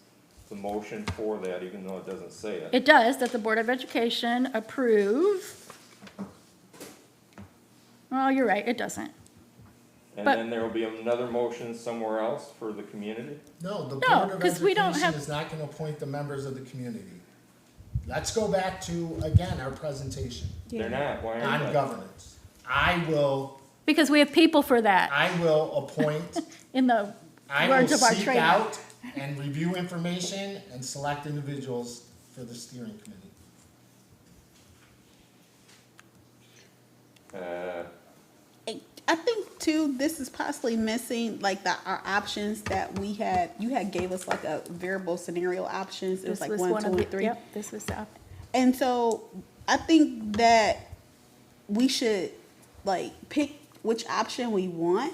the motion for that, even though it doesn't say it. It does, that the Board of Education approve. Well, you're right, it doesn't. And but- then there will be another motion somewhere else for the community? No, the No, Board of 'cause we don't Education have- is not going to appoint the members of the community. Let's go back to, again, our presentation They're not, why on aren't they? governance. I will Because we have people for that appoint, in the I will words of our seek trademark. out and review information and select individuals for the steering committee. I think too, this is possibly missing, like, our options that we had, you had gave us like a variable scenario options, it was This like was 1, 2, of the- and 3. Yep, this was the, And so I think that we should like pick which option we want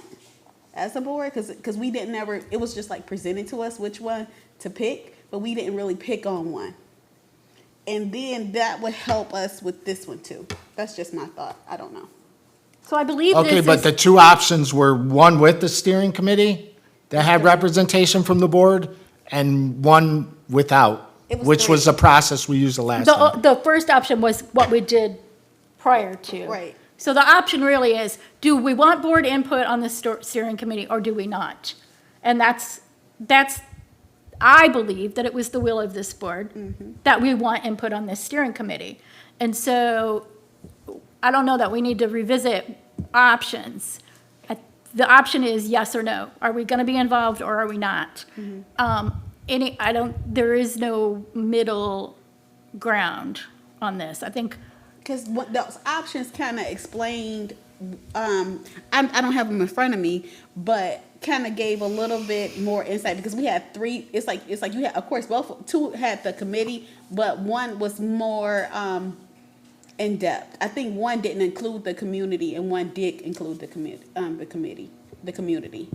as a board, because we didn't ever, it was just like presented to us which one to pick, but we didn't really pick on one. And then that would help us with this one too. That's just my thought. I don't know. so I believe Okay, this but is, the two options were one with the steering committee that had representation from the board and one without, It was which three. was the process we used the last time. the first option was what we did prior to. Right. So the option really is, do we want board input on the steering committee or do we not? And that's, I believe that it was the will of this board that we want input on this steering committee. And so I don't know that we need to revisit options. The option is yes or no. Are we going to be involved or are we not? There is no middle ground on this. I think, Because what those options kind of explained, I don't have them in front of me, but kind of gave a little bit more insight, because we had 3. It's like you had, of course, two had the committee, but one was more in depth. I think one didn't include the community, and one did include the committee. the community.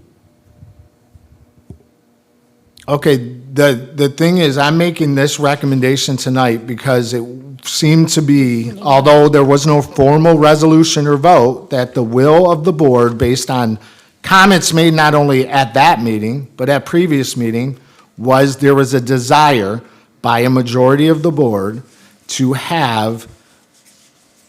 Okay, the thing is, I'm making this recommendation tonight because it seemed to be, although there was no formal resolution or vote, that the will of the board, based on comments made not only at that meeting, but at previous meeting, was there was a desire by a majority of the board to have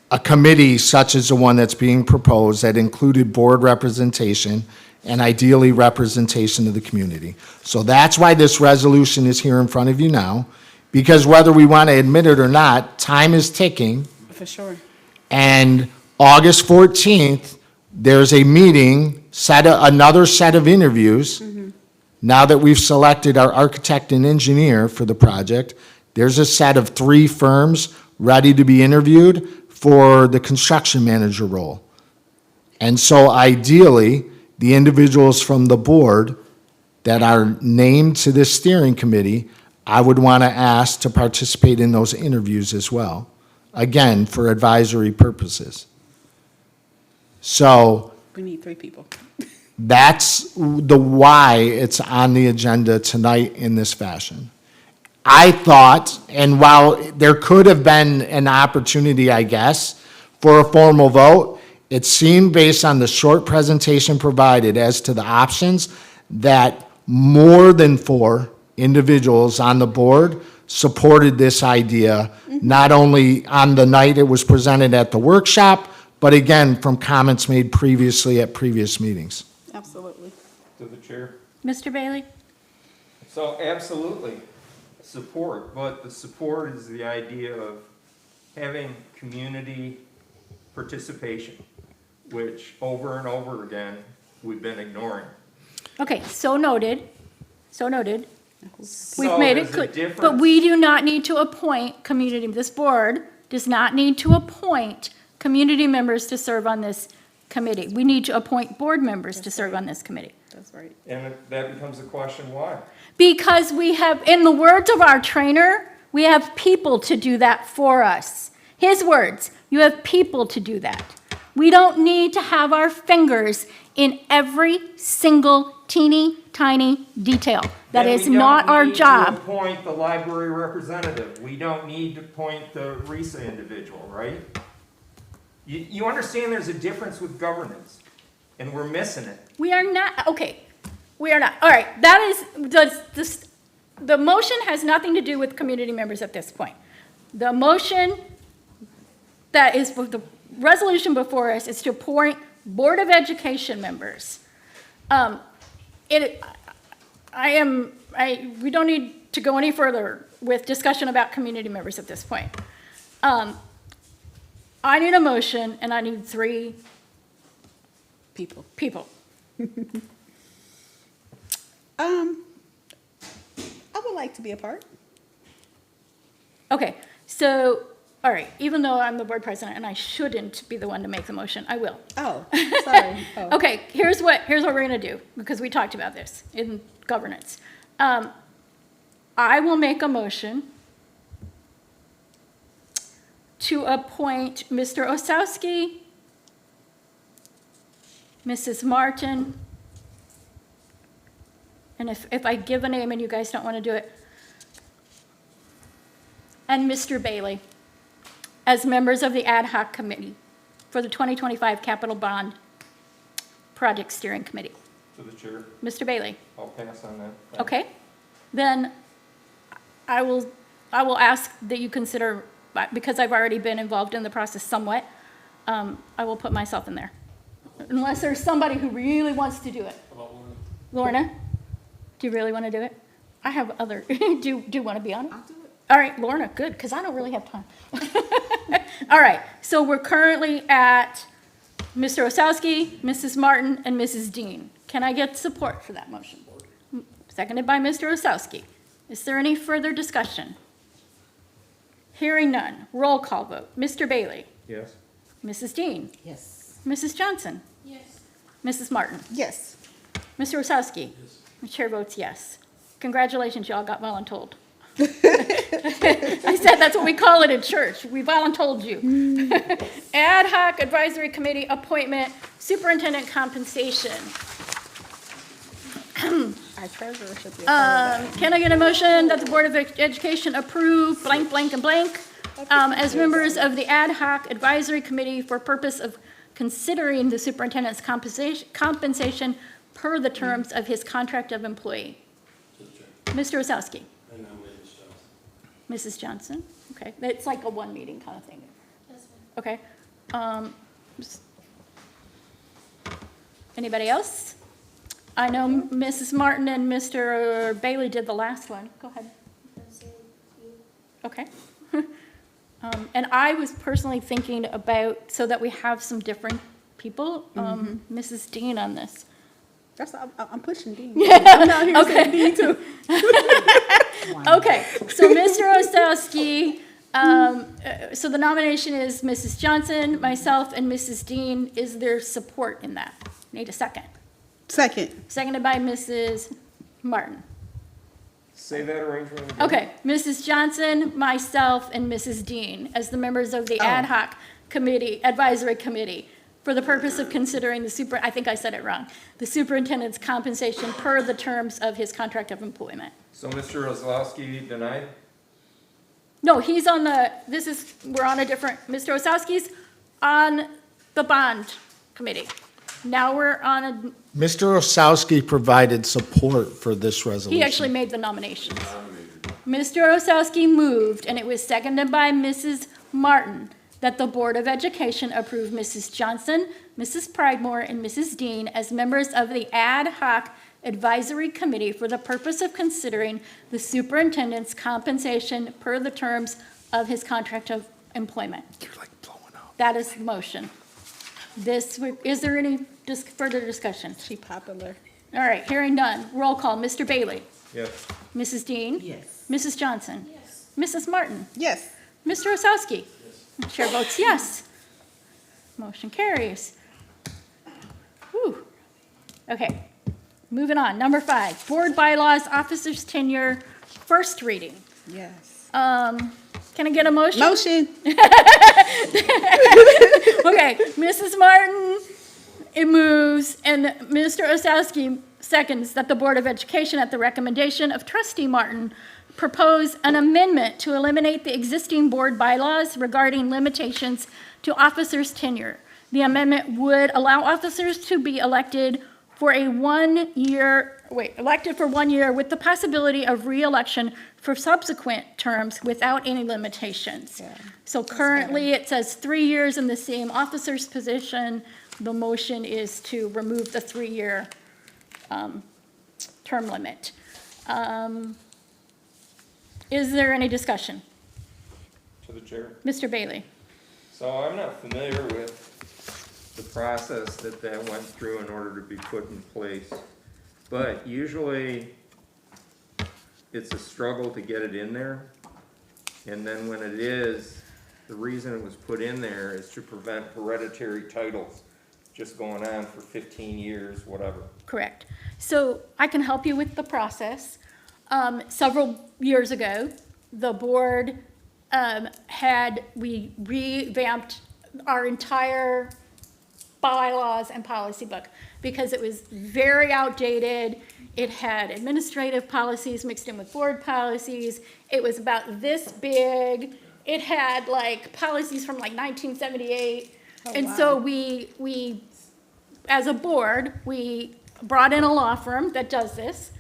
a committee such as the one that's being proposed that included board representation and ideally representation of the community. So that's why this resolution is here in front of you now, because whether we want to admit it or not, time is ticking. For sure. And August 14th, there's a meeting, another set of interviews. Now that we've selected our architect and engineer for the project, there's a set of 3 firms ready to be interviewed for the construction manager role. And so ideally, the individuals from the board that are named to this steering committee, I would want to ask to participate in those interviews as well, again, for advisory purposes. So We need 3 people. that's the why it's on the agenda tonight in this fashion. I thought, and while there could have been an opportunity, I guess, for a formal vote, it seemed based on the short presentation provided as to the options that more than 4 individuals on the board supported this idea, not only on the night it was presented at the workshop, but again, from comments made previously at previous meetings. Absolutely. To the chair. Mr. Bailey? So absolutely, support, but the support is the idea of having community participation, which over and over again, we've been ignoring. Okay, so noted, so noted. We've So made it there's a clear, difference. but we do not need to appoint community, this board does not need to appoint community members to serve on this committee. We need to appoint board members to serve on this committee. That's right. And that becomes a question, why? Because we have, in the words of our trainer, we have people to do that for us. His words, you have people to do that. We don't need to have our fingers in every single teeny tiny detail. That is not our job. We don't need to appoint the library representative. We don't need to appoint the RISA individual, right? You understand there's a difference with governance, and we're missing it. We are not, okay, we are not. All right, that is, the motion has nothing to do with community members at this point. The motion that is, the resolution before us is to appoint Board of Education members. We don't need to go any further with discussion about community members at this point. I need a motion, and I need 3 People. people. I would like to be a part. Okay, so, all right, even though I'm the board president and I shouldn't be the one to make the motion, I will. Oh, sorry. Oh. Okay, here's what we're gonna do, because we talked about this in governance. I will make a motion to appoint Mr. Osowski, Mrs. Martin, and if I give a name and you guys don't want to do it, and Mr. Bailey as members of the ad hoc committee for the 2025 Capital Bond Project Steering Committee. To the chair, Mr. Bailey, I'll pass on that. okay? Then I will ask that you consider, because I've already been involved in the process somewhat, I will put myself in there. Unless there's somebody who really wants to do it. Lorna, do you really want to do it? I have other, do you want to be on it? I'll do it. All right, Lorna, good, because I don't really have time. All right, so we're currently at Mr. Osowski, Mrs. Martin, and Mrs. Dean. Can I get support for that motion? Seconded by Mr. Osowski. Is there any further discussion? Hearing none. Roll call vote. Mr. Bailey. Yes? Mrs. Dean. Yes. Mrs. Johnson. Yes. Mrs. Martin. Yes. Mr. Osowski. The chair votes yes. Congratulations, y'all got voluntold. I said that's what we call it in church. We voluntold you. Ad hoc advisory committee appointment, superintendent compensation. Our treasurer should be a part of that. Can I get a motion that the Board of Education approve blank, blank, and blank as members of the ad hoc advisory committee for purpose of considering the superintendent's compensation per the terms of his contract of employee? Mr. Osowski? I nominate Ms. Johnson. Mrs. Johnson? Okay, it's like a one meeting kind of thing. Okay. Anybody else? I know Mrs. Martin and Mr. Bailey did the last one. Go ahead. Okay. And I was personally thinking about, so that we have some different people, Mrs. Dean on this. I'm pushing Dean. I'm out here Okay. saying Dean too. Okay, so Mr. Ostowski, so the nomination is Mrs. Johnson, myself, and Mrs. Dean. Is there support in that? Need a second. Second. Seconded by Mrs. Martin. Say that arrangement again. Okay, Mrs. Johnson, myself, and Mrs. Dean as the members of the ad hoc committee, advisory committee, for the purpose of considering I think I said it wrong, the superintendent's compensation per the terms of his contract of employment. So Mr. Ozlowski denied? No, he's on we're on a different, Mr. Osowski's on the bond committee. Now we're on Mr. Osowski provided support for this resolution. he actually made the nominations. Mr. Osowski moved, and it was seconded by Mrs. Martin, that the Board of Education approve Mrs. Johnson, Mrs. Pridemore, and Mrs. Dean as members of the ad hoc advisory committee for the purpose of considering the superintendent's compensation per the terms of his contract of employment. You're like blowing up. That is the motion. Is there any further discussion? She popular. All right, hearing none. Roll call. Mr. Bailey? Yes. Mrs. Dean? Yes. Mrs. Johnson? Yes. Mrs. Martin? Yes. Mr. Osowski? Chair votes yes. Motion carries. Whew. Okay, moving on. Number 5, board bylaws, officers' tenure, first reading. Yes. Can I get a motion? Motion. Okay, Mrs. Martin, it moves, and Mr. Osowski seconds that the Board of Education, at the recommendation of Trustee Martin, propose an amendment to eliminate the existing board bylaws regarding limitations to officers' tenure. The amendment would allow officers to be elected for 1 year with the possibility of re-election for subsequent terms without any limitations. Yeah, So currently, it says 3 years in the same officer's position. The motion is to remove the 3-year term limit. Is there any discussion? To the chair. Mr. Bailey? So I'm not familiar with the process that went through in order to be put in place. But usually, it's a struggle to get it in there. And then when it is, the reason it was put in there is to prevent hereditary titles just going on for 15 years, whatever. Correct. So I can help you with the process. Several years ago, the board we revamped our entire bylaws and policy book because it was very outdated. It had administrative policies mixed in with board policies. It was about this big. It had like policies from like 1978. And so we, as a board, we brought in a law firm that does this,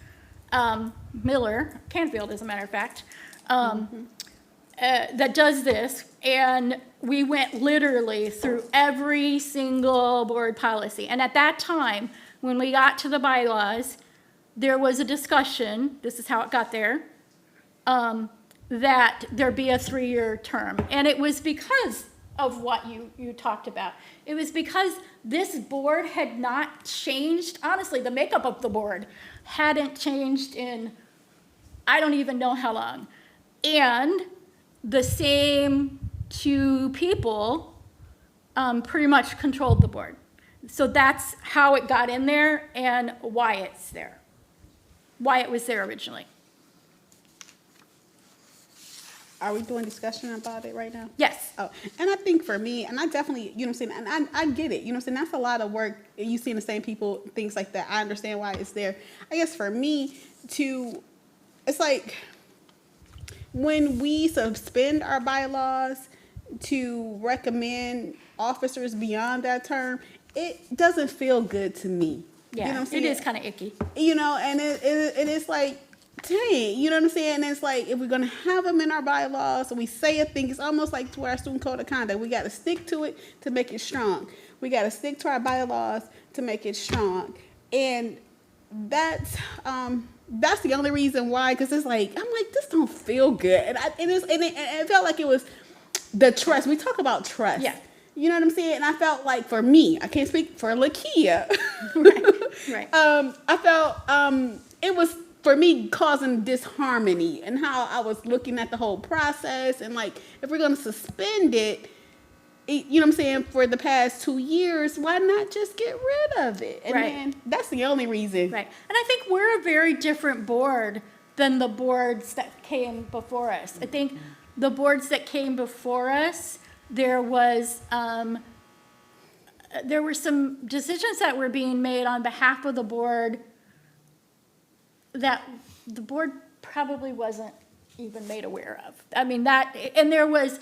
Miller, Canfield, as a matter of fact, that does this, and we went literally through every single board policy. And at that time, when we got to the bylaws, there was a discussion, this is how it got there, that there be a 3-year term. And it was because of what you talked about. It was because this board had not changed. Honestly, the makeup of the board hadn't changed in, I don't even know how long. And the same 2 people pretty much controlled the board. So that's how it got in there and why it's there, why it was there originally. Are we doing discussion about it right now? Yes. Oh, and I think for me, and I definitely, you know what I'm saying, and I get it, you know what I'm saying, that's a lot of work, you seeing the same people, things like that, I understand why it's there. I guess for me, it's like, when we suspend our bylaws to recommend officers beyond that term, it doesn't feel good to me. You know what Yeah, I'm it saying? is kind of icky. You know, and it is like, dang, you know what I'm saying? And it's like, if we're gonna have them in our bylaws, and we say a thing, it's almost like to our student code of conduct. We gotta stick to it to make it strong. We gotta stick to our bylaws to make it strong. And that's the only reason why, because it's like, I'm like, this don't feel good. And it felt like it was the trust. We talk about trust. Yeah. You know what I'm saying? And I felt like, for me, I can't speak for Lakia. Right. I felt it was, for me, causing disharmony and how I was looking at the whole process. And like, if we're going to suspend it, you know what I'm saying, for the past 2 years, why not just get rid of it? And Right. then that's the only reason. Right. And I think we're a very different board than the boards that came before us. I think the boards that came before us, there were some decisions that were being made on behalf of the board that the board probably wasn't even made aware of. I mean, and there was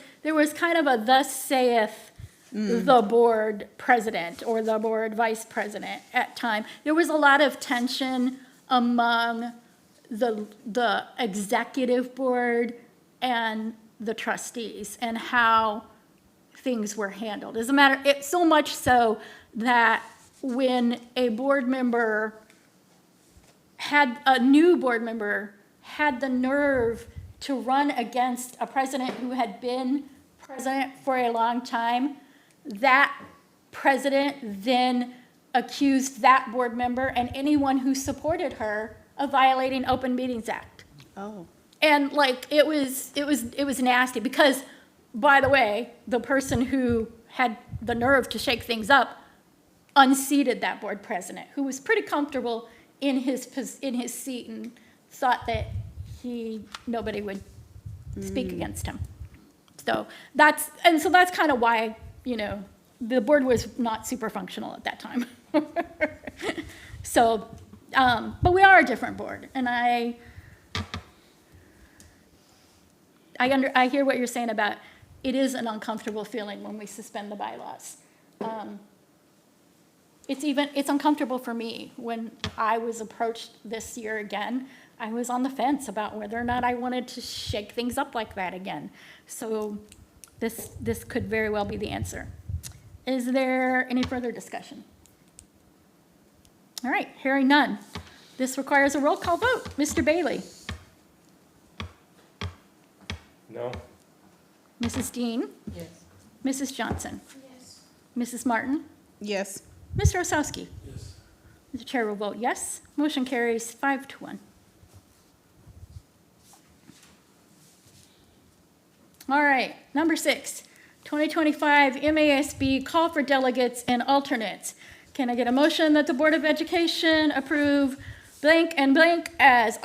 kind of a thus saith the board president or the board vice president at time. There was a lot of tension among the executive board and the trustees and how things were handled. As a matter, it's so much so that when a new board member had the nerve to run against a president who had been president for a long time, that president then accused that board member and anyone who supported her of violating Open Meetings Act. Oh. And like, it was nasty because, by the way, the person who had the nerve to shake things up unseated that board president, who was pretty comfortable in his seat and thought that nobody would speak against him. So that's kind of why, you know, the board was not super functional at that time. So, but we are a different board, and I hear what you're saying about it is an uncomfortable feeling when we suspend the bylaws. It's uncomfortable for me. When I was approached this year again, I was on the fence about whether or not I wanted to shake things up like that again. So this could very well be the answer. Is there any further discussion? All right, hearing none. This requires a roll call vote. Mr. Bailey? No? Mrs. Dean? Yes. Mrs. Johnson? Yes. Mrs. Martin? Yes. Mr. Osowski? Yes. The chair will vote yes. Motion carries 5-1. All right, number 6, 2025 MASB call for delegates and alternates. Can I get a motion that the Board of Education approve blank and blank as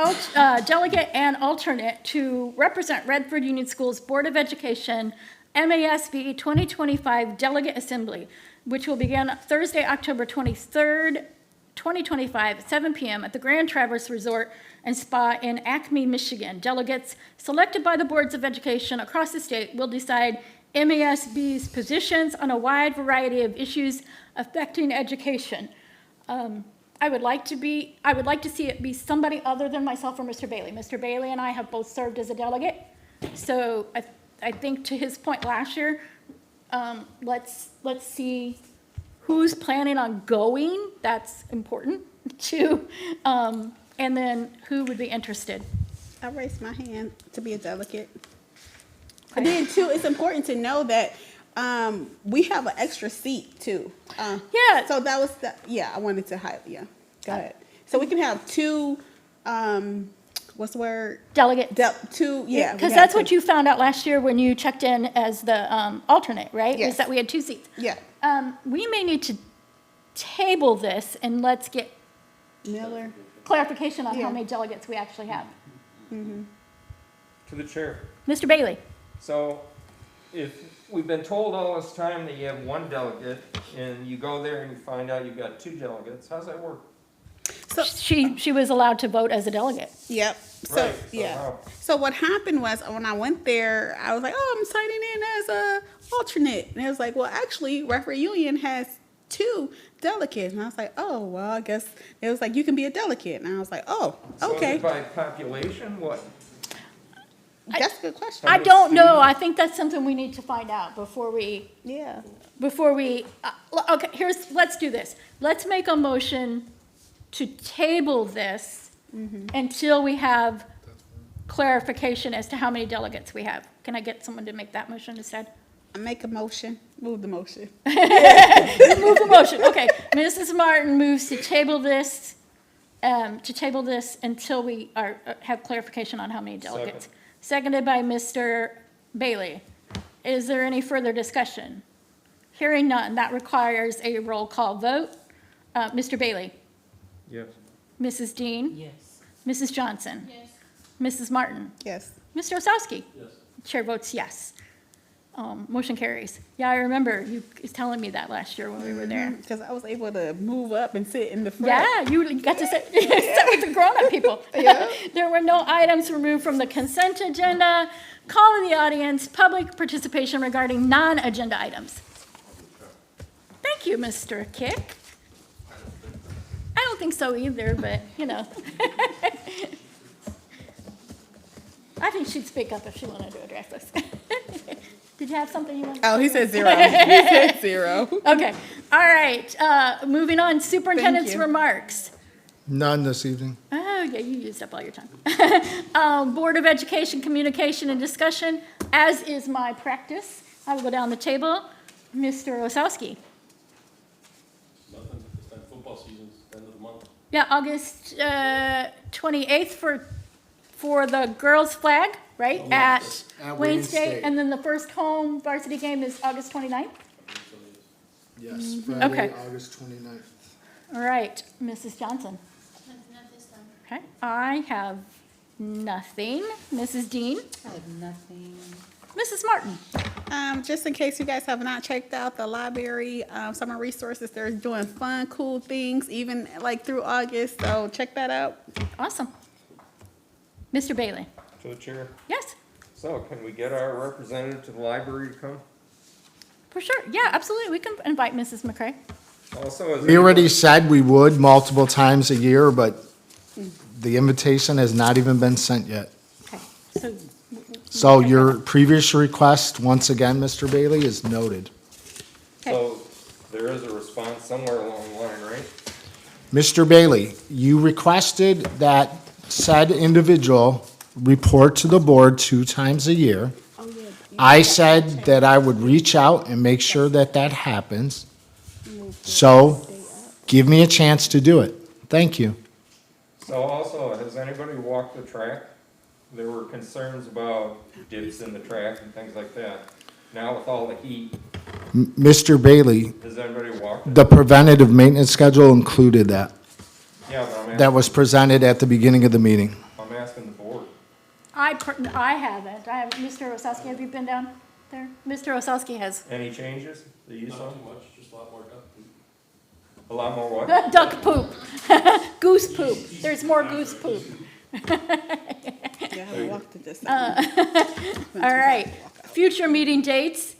delegate and alternate to represent Redford Union Schools Board of Education MASB 2025 Delegate Assembly, which will begin Thursday, October 23rd, 2025 at 7 p.m. at the Grand Traverse Resort and Spa in Acme, Michigan. Delegates selected by the boards of education across the state will decide MASB's positions on a wide variety of issues affecting education. I would like to see it be somebody other than myself or Mr. Bailey. Mr. Bailey and I have both served as a delegate. So I think to his point last year, let's see who's planning on going. That's important too. And then who would be interested. I raised my hand to be a delegate. And then too, it's important to know that we have an extra seat too. Yeah. So that was I wanted to highlight. Yeah, go ahead. So we can have two. What's the word? Delegate. Two. Yeah. Because that's what you found out last year when you checked in as the alternate, right? Yes. Is that we had 2 seats. Yeah. We may need to table this and let's get Miller. clarification on Yeah. how many delegates we actually have. To the chair. Mr. Bailey? So, if we've been told all this time that you have one delegate, and you go there and you find out you've got 2 delegates, how's that work? She was allowed to vote as a delegate. Yep. So, Right, so yeah. how? So what happened was when I went there, I was like, oh, I'm signing in as a alternate. And it was like, well, actually, Redford Union has 2 delegates. And I was like, oh, well, I guess it was like, you can be a delegate. And I was like, oh, So is okay. it by population, what? That's a good question. I don't know. I think that's something we need to find out before we, Yeah. okay, let's do this. Let's make a motion to table this until we have clarification as to how many delegates we have. Can I get someone to make that motion instead? I make a motion. Move the motion. Move the motion. Okay, Mrs. Martin moves to table this until we have clarification on how many delegates. Seconded by Mr. Bailey. Is there any further discussion? Hearing none, that requires a roll call vote. Mr. Bailey? Yes. Mrs. Dean? Yes. Mrs. Johnson? Yes. Mrs. Martin? Yes. Mr. Osowski? Yes. Chair votes yes. Motion carries. Yeah, I remember you telling me that last year when we were there. Because I was able to move up and sit in the front. Yeah, you got to sit with the grown-up people. Yeah. There were no items removed from the consent agenda. Call in the audience, public participation regarding non-agenda items. Thank you, Mr. Kick. I don't think so either, but, you know. I think she'd speak up if she wanted to address us. Did you have something you wanted to say? Oh, he said 0. He said 0. Okay, all right, moving on, superintendent's you. remarks. None this evening. Oh, yeah, you used up all your time. Board of Education, Communication, and Discussion, as is my practice. I will go down the table. Mr. Osowski. Nothing, this time football season's end of the month. Yeah, August 28th for the girls' flag, right? At At Wayne Wayne State. State. And then the first home varsity game is August 29th? Yes, Okay. Friday, August 29th. All right, Mrs. Johnson. Not this time. Okay, I have nothing. Mrs. Dean? I have nothing. Mrs. Martin? Just in case you guys have not checked out the library, summer resources, they're doing fun, cool things, even like through August, so check that out. Awesome. Mr. Bailey? To the chair. Yes, So, can we get our representative to the library to come? for sure. Yeah, absolutely. We can invite Mrs. McCray. Also, We already said we would multiple times a year, but the invitation has not even been sent yet. Okay, so. So your previous request, once again, Mr. Bailey, is noted. So, there is a response somewhere along the line, right? Mr. Bailey, you requested that said individual report to the board 2 times a year. I said that I would reach out and make sure that that happens. So give me a chance to do it. Thank you. So also, has anybody walked the track? There were concerns about dips in the track and things like that. Now with all the heat, Mr. Bailey, has anybody walked it? the preventative maintenance schedule included that. Yeah, but I'm That was presented at the beginning of the meeting. asking the board. I haven't. Mr. Osowski, have you been down there? Mr. Osowski has. Any changes that you saw? Not too much, just a lot more duck food. A lot more what? Duck poop. Goose poop. There's more goose poop. Yeah, I haven't walked it this All right. Future meeting dates,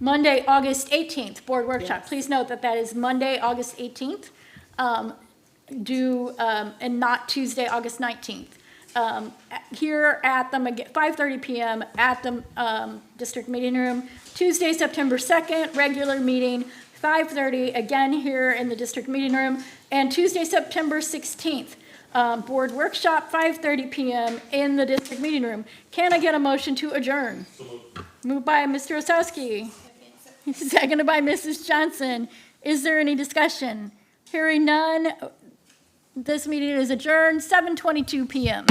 Monday, August 18th, board workshop. Please note that that is Monday, August 18th, and not Tuesday, August 19th. Here at the 5:30 PM at the district meeting room. Tuesday, September 2nd, regular meeting, 5:30, again here in the district meeting room. And Tuesday, September 16th, board workshop, 5:30 PM in the district meeting room. Can I get a motion to adjourn? Moved by Mr. Osowski, seconded by Mrs. Johnson. Is there any discussion? Hearing none, this meeting is adjourned, 7:22 PM.